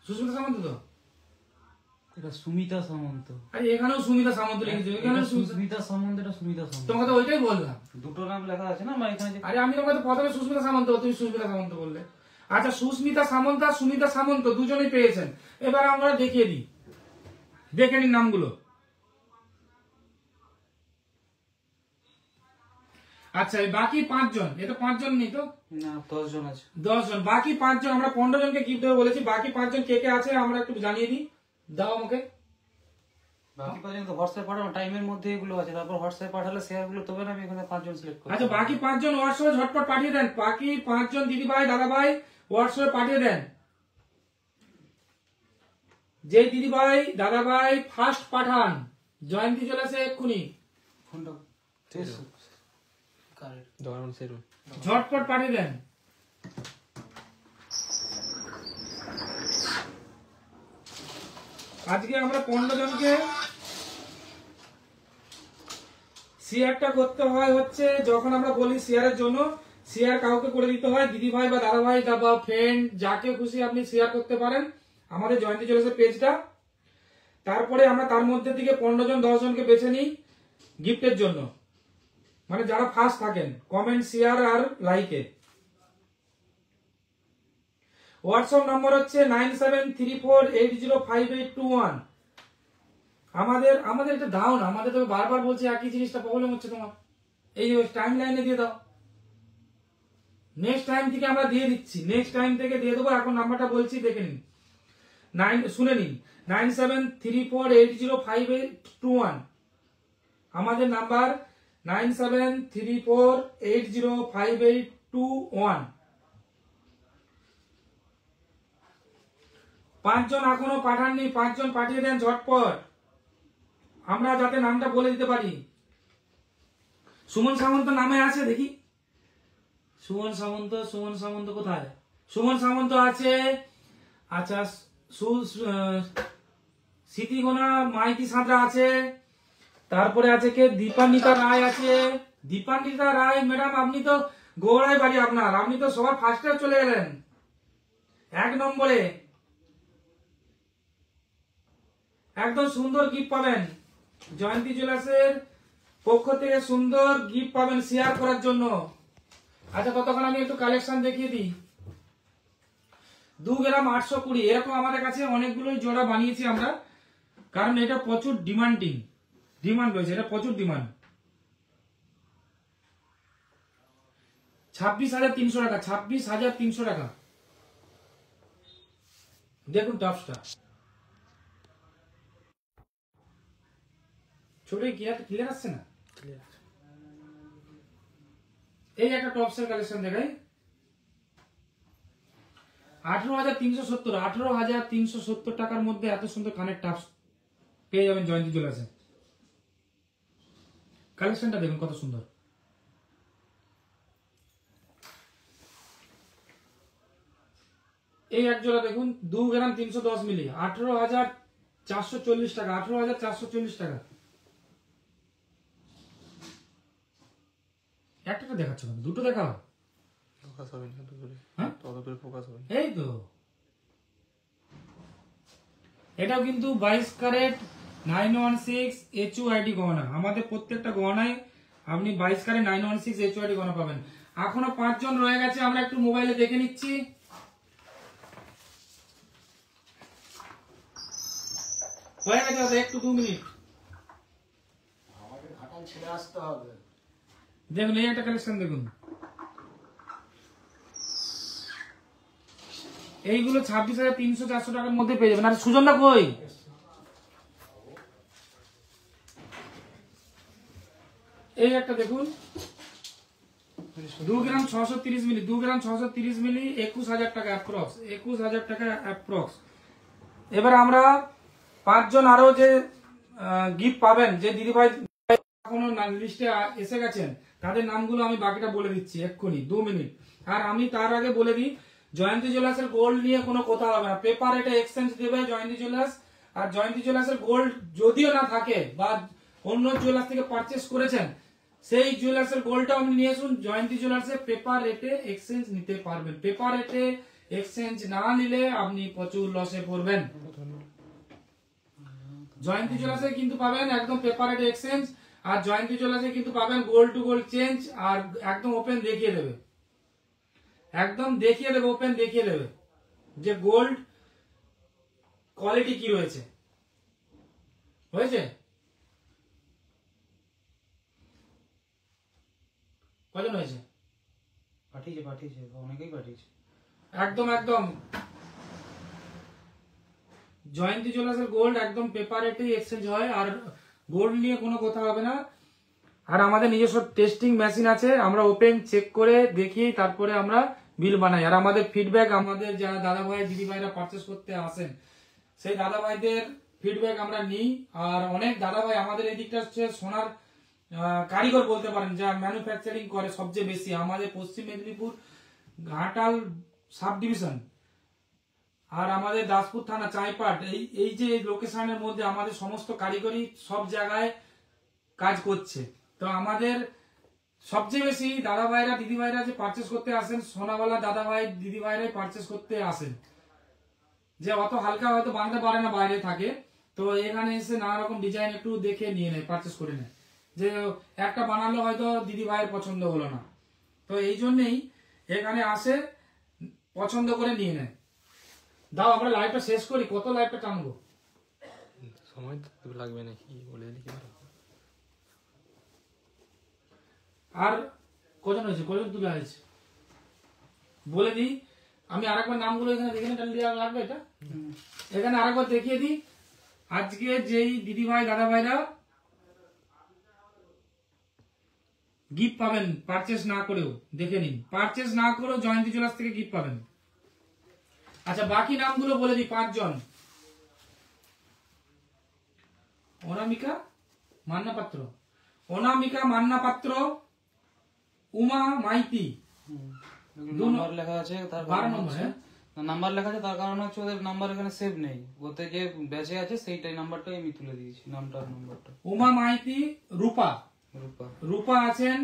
S1: সুস্মিতা সামন্ত তো
S5: এটা সুমিতা সামন্ত।
S1: আরে এখানেও সুমিতা সামন্ত লিখেছো, এখানেও
S5: সুস্মিতা সামন্ত, এটা সুমিতা সামন্ত।
S1: তোমাকে তো ওইটাই বললাম।
S5: দুটো নাম লেখা আছে না আমার এখানে যে।
S1: আরে আমি তোমাকে তো প্রথমে সুস্মিতা সামন্ত, তুমি সুস্মিতা সামন্ত বললে। আচ্ছা, সুস্মিতা সামন্ত আর সুমিতা সামন্ত দুজনেই পেয়েছেন। এবার আমরা দেখিয়ে দিই, দেখে নিন নামগুলো। আচ্ছা, এই বাকি 5 জন, এটা 5 জন নেই তো?
S5: না, 10 জন আছে।
S1: 10 জন, বাকি 5 জন। আমরা 15 জনকে গিফট দেবো বলেছি, বাকি 5 জন কে কে আছে আমরা একটু জানিয়ে দিই। দাও আমাকে।
S5: বাকি 5 জন তো হোয়াটসঅ্যাপ পাঠানো টাইমের মধ্যে এগুলো আছে, তারপর হোয়াটসঅ্যাপ পাঠালে শেয়ার গুলো তবে না আমি এখানে 5 জন সিলেক্ট করব।
S1: আচ্ছা, বাকি 5 জন হোয়াটসঅ্যাপে ঝটপট পাঠিয়ে দেন। বাকি 5 জন দিদি ভাই দাদা ভাই হোয়াটসঅ্যাপে পাঠিয়ে দেন। যে দিদি ভাই দাদা ভাই ফার্স্ট পাঠান, জয়ন্তী চলে আসে এক্ষুনি,
S5: ফোনটা কারেক্ট
S2: দোকান সেরু
S1: ঝটপট পাঠিয়ে দেন। আজকে আমরা 15 জনকে শেয়ারটা করতে হয় হচ্ছে, যখন আমরা বলি শেয়ারের জন্য, শেয়ার কাউকে করে দিতে হয়, দিদি ভাই বা দাদা ভাই বা ফ্রেন্ড যাকে খুশি আপনি শেয়ার করতে পারেন আমাদের জয়ন্তী জুয়েলার্সের পেজটা। তারপরে আমরা তার মধ্যে থেকে 15 জন 10 জনকে বেছে নিই গিফটের জন্য, মানে যারা ফার্স্ট থাকেন কমেন্ট শেয়ার আর লাইকে। হোয়াটসঅ্যাপ নম্বর হচ্ছে 9734805821। আমাদের এটা দাও না, আমাদের তো বারবার বলছি একই জিনিসটা, প্রবলেম হচ্ছে তোমার। এই টাইম লাইনে দিয়ে দাও, নেক্সট টাইম থেকে আমরা দিয়ে দিচ্ছি, নেক্সট টাইম থেকে দিয়ে দেবো। এখন নাম্বারটা বলছি, দেখে নিন, শুনে নিন, 9734805821 আমাদের নাম্বার, 9734805821। 5 জন এখনো পাঠাননি, 5 জন পাঠিয়ে দেন ঝটপট, আমরা যাতে নামটা বলে দিতে পারি। সুমন সামন্ত নামে আছে, দেখি সুমন সামন্ত কোথায়? সুমন সামন্ত আছে। আচ্ছা, স্মৃতিগোনা মাইতি সাঁতরা আছে। তারপরে আছে কে? দীপান্বিতা রায় আছে। দীপান্বিতা রায় ম্যাডাম, আপনি তো গৌড়ায় বাড়ি আপনার, আপনি তো সবার ফার্স্টে চলে গেলেন 1 নম্বরে। একদম সুন্দর গিফট পাবেন জয়ন্তী জুয়েলার্সের পক্ষ থেকে, সুন্দর গিফট পাবেন শেয়ার করার জন্য। আচ্ছা, ততক্ষণ আমি একটু কালেকশন দেখিয়ে দিই। 2 গ্রাম 820, এরকম আমাদের কাছে অনেকগুলোই জোড়া বানিয়েছি আমরা, কারণ এটা প্রচুর ডিমান্ড রয়েছে, এটা প্রচুর ডিমান্ড। 26,300 টাকা, 26,300 টাকা। দেখুন টপসটা, ছোট ক্লিয়ার আসছে না? এই একটা টপসের কালেকশন দেখাই, 18,370, 18,370 টাকার মধ্যে এত সুন্দর কানের টপস পেয়ে যাবেন জয়ন্তী জুয়েলার্সে। কালেকশনটা দেখুন কত সুন্দর। এই এক জোড়া দেখুন, 2 গ্রাম 310 মিলি, 18,440 টাকা, 18,440 টাকা। একটা দেখাচ্ছ না, দুটো দেখাও।
S2: ফোকাস হবে না,
S1: হ্যাঁ,
S2: তত করে ফোকাস হবে।
S1: এই তো, এটাও কিন্তু 22 ক্যারেট 916 HUID গহনা। আমাদের প্রত্যেকটা গহনায় আপনি 22 ক্যারেট 916 HUID গহনা পাবেন। এখনো 5 জন রয়ে গেছে, আমরা একটু মোবাইলে দেখে নিচ্ছি। হয়ে গেছে দাদা, একটু 2 মিনিট।
S3: আমাকে ঘাটাল ছেড়ে আসতে হবে।
S1: দেখুন এই একটা কালেকশন দেখুন, এইগুলো 26,300-400 টাকার মধ্যে পেয়ে যাবেন। আর সুজনদা কই? এই একটা দেখুন, 2 গ্রাম 630 মিলি, 2 গ্রাম 630 মিলি, 21,000 টাকা অ্যাপ্রক্স, 21,000 টাকা অ্যাপ্রক্স। এবার আমরা 5 জন আরো যে গিফট পাবেন, যে দিদিভাই এখনো লিস্টে এসে গেছেন, তাদের নামগুলো আমি বাকিটা বলে দিচ্ছি এক্ষুনি, 2 মিনিট। আর আমি তার আগে বলে দিই, জয়ন্তী জুয়েলার্সের গোল্ড নিয়ে কোনো কথা হবে না, পেপার এটা এক্সচেঞ্জ দেবে জয়ন্তী জুয়েলার্স। আর জয়ন্তী জুয়েলার্সের গোল্ড যদিও না থাকে বা অন্য জুয়েলার্স থেকে পারচেস করেছেন, সেই জুয়েলার্সের গোল্ডটা আপনি নিয়ে আসুন, জয়ন্তী জুয়েলার্সে পেপার রেটে এক্সচেঞ্জ নিতে পারবেন। পেপার রেটে এক্সচেঞ্জ না নিলে আপনি প্রচুর লসে পড়বেন। জয়ন্তী জুয়েলার্সে কিন্তু পাবেন একদম পেপার রেট এক্সচেঞ্জ, আর জয়ন্তী জুয়েলার্সে কিন্তু পাবেন গোল্ড টু গোল্ড চেঞ্জ, আর একদম ওপেন দেখিয়ে দেবে, একদম দেখিয়ে দেবে, ওপেন দেখিয়ে দেবে যে গোল্ড কোয়ালিটি কি রয়েছে। হয়েছে? কজন হয়েছে?
S5: পাঠিয়েছে অনেকেই পাঠিয়েছে।
S1: একদম একদম জয়ন্তী জুয়েলার্সের গোল্ড একদম পেপার রেটেই এক্সচেঞ্জ হয়, আর গোল্ড নিয়ে কোনো কথা হবে না। আর আমাদের নিজস্ব টেস্টিং মেশিন আছে, আমরা ওপেন চেক করে দেখি তারপরে আমরা বিল বানাই। আর আমাদের ফিডব্যাক, আমাদের যারা দাদা ভাই দিদি ভাইরা পারচেস করতে আসেন সেই দাদা ভাইদের ফিডব্যাক আমরা নিই। আর অনেক দাদা ভাই আমাদের এই দিকটা হচ্ছে সোনার কারিগর বলতে পারেন, যা ম্যানুফ্যাকচারিং করে সবচেয়ে বেশি আমাদের পশ্চিম মেদিনীপুর ঘাটাল সাব ডিভিশন আর আমাদের দাসপুর থানা চাইপাট, এই যে লোকেশনের মধ্যে আমাদের সমস্ত কারিগরি সব জায়গায় কাজ করছে। তো আমাদের সবচেয়ে বেশি দাদা ভাইরা দিদি ভাইরা যে পারচেস করতে আসেন, সোনাওয়ালা দাদা ভাই দিদি ভাইরাই পারচেস করতে আসেন, যে অত হালকা হয়তো বানাতে পারে না, বাইরে থাকে, তো এখানে এসে নানা রকম ডিজাইন একটু দেখে নিয়ে নেয়, পারচেস করে নেয়, যে একটা বানালো হয়তো দিদি ভাইয়ের পছন্দ হলো না, তো এই জন্যেই এখানে আসে পছন্দ করে নিয়ে নেয়। দাও আমরা লাইভটা শেষ করি, কত লাইভটা টানবো?
S2: সময় তো লাগবে নাকি বলে দিলে কি ভালো।
S1: আর কজন হয়েছে, কজন তুলে হয়েছে বলে দিই। আমি আরেকবার নামগুলো এখানে দেখে নিয়ে লাগবে, এটা এখানে আরেকবার দেখিয়ে দিই। আজকে যেই দিদি ভাই দাদা ভাইরা গিফট পাবেন পারচেস না করেও, দেখে নিন, পারচেস না করেও জয়ন্তী জুয়েলার্স থেকে গিফট পাবেন। আচ্ছা বাকি নামগুলো বলে দিই, 5 জন। অনামিকা মান্না পাত্র, অনামিকা মান্না পাত্র, উমা মাইতি,
S5: নাম্বার লেখা আছে, তার
S1: 12 নম্বর।
S5: নাম্বার লেখা আছে, তার কারণ হচ্ছে ওদের নাম্বার এখানে সেভ নেই, ওতে যে ব্যাচে আছে সেইটাই নাম্বারটাই আমি তুলে দিয়েছি, নামটা আর নাম্বারটা।
S1: উমা মাইতি, রূপা, রূপা আছেন।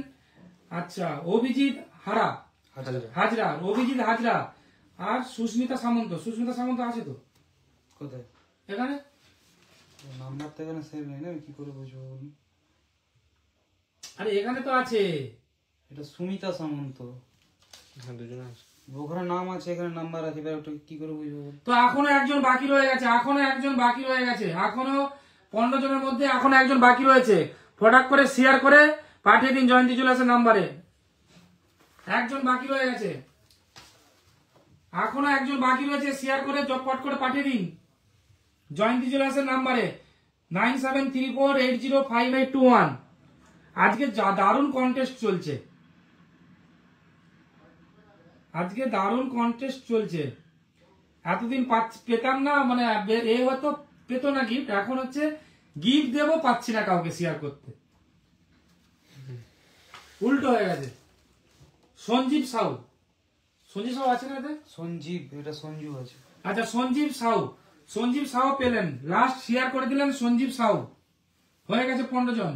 S1: আচ্ছা অভিজিৎ হাজরা, অভিজিৎ হাজরা, আর সুস্মিতা সামন্ত। সুস্মিতা সামন্ত আছে তো
S5: কোথায়?
S1: এখানে
S5: নাম্বার তো এখানে সেভ নেই না, আমি কি করে বুঝবো বলুন?
S1: আরে এখানে তো আছে,
S5: এটা সুমিতা সামন্ত,
S2: হ্যাঁ দুজনে আছে,
S5: ওখানে নাম আছে এখানে নাম্বার আছে, এবার ওটা কি করে বুঝবো বলুন?
S1: তো এখনো একজন বাকি রয়ে গেছে, এখনো 15 জনের মধ্যে এখনো একজন বাকি রয়েছে। ফটাক করে শেয়ার করে পাঠিয়ে দিন জয়ন্তী জুয়েলার্সের নাম্বারে। একজন বাকি রয়ে গেছে, এখনো একজন বাকি রয়েছে, শেয়ার করে চটপট করে পাঠিয়ে দিন জয়ন্তী জুয়েলার্সের নাম্বারে 9734805821। আজকে দারুণ কন্টেস্ট চলছে, আজকে দারুণ কন্টেস্ট চলছে। এতদিন পেতাম না, মানে এ হয়তো পেতো না গিফট, এখন হচ্ছে গিফট দেবো পাচ্ছি না কাউকে শেয়ার করতে, উল্টো হয়ে গেছে। সঞ্জীব সাউ, সঞ্জীব সাউ আছে না এতে?
S5: সঞ্জীব, এটা সঞ্জু আছে।
S1: আচ্ছা সঞ্জীব সাউ পেলেন, লাস্ট শেয়ার করে দিলেন সঞ্জীব সাউ, হয়ে গেছে 15 জন,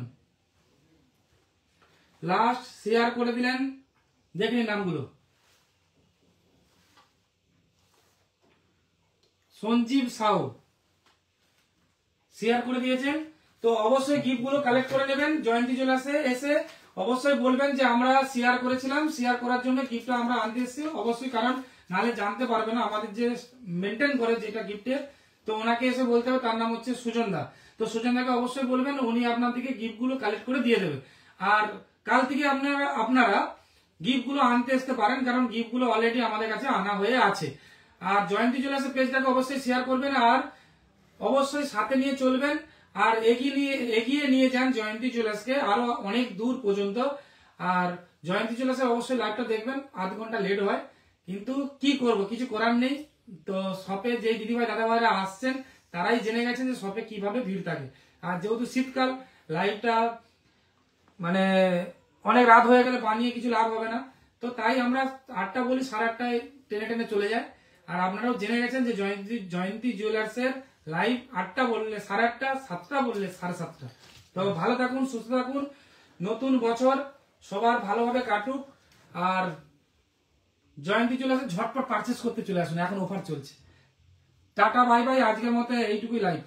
S1: লাস্ট শেয়ার করে দিলেন। দেখুন নামগুলো, সঞ্জীব সাউ শেয়ার করে দিয়েছেন। তো অবশ্যই গিফট গুলো কালেক্ট করে নেবেন, জয়ন্তী জুয়েলার্সে এসে অবশ্যই বলবেন যে আমরা শেয়ার করেছিলাম, শেয়ার করার জন্য গিফটটা আমরা আনতে এসেছি অবশ্যই, কারণ নাহলে জানতে পারবে না আমাদের যে মেনটেন করে যেটা গিফটের, তো ওনাকে এসে বলতে হবে, তার নাম হচ্ছে সুজন দা। তো সুজন দাকে অবশ্যই বলবেন, উনি আপনার থেকে গিফট গুলো কালেক্ট করে দিয়ে দেবে। আর কাল থেকে আপনারা গিফট গুলো আনতে আসতে পারেন, কারণ গিফট গুলো অলরেডি আমাদের কাছে আনা হয়ে আছে। আর জয়ন্তী জুয়েলার্সের পেজটাকে অবশ্যই শেয়ার করবেন, আর অবশ্যই সাথে নিয়ে চলবেন, আর এগিয়ে নিয়ে যান জয়ন্তী জুয়েলার্সকে আরো অনেক দূর পর্যন্ত। আর জয়ন্তী জুয়েলার্সের অবশ্যই লাইভটা দেখবেন, আধ ঘন্টা লেট হয়, কিন্তু কি করব, কিছু করার নেই। তো শপে যে দিদিভাই দাদা ভাইরা আসছেন তারাই জেনে গেছেন যে শপে কিভাবে ভিড় থাকে। আর যেহেতু শীতকাল, লাইভটা মানে অনেক রাত হয়ে গেলে বানিয়ে কিছু লাভ হবে না, তো তাই আমরা 8টা বলি, 8:30টায় টেনে চলে যায়। আর আপনারাও জেনে গেছেন যে জয়ন্তী জুয়েলার্সের লাইভ 8টা বললে 8:30, 7টা বললে 7:30। তো ভালো থাকুন, সুস্থ থাকুন, নতুন বছর সবার ভালোভাবে কাটুক। আর জয়ন্তী জুয়েলার্সে ঝটপট পারচেস করতে চলে আসুন, এখন অফার চলছে। টাটা বাই বাই, আজকের মতো এইটুকুই লাইভ।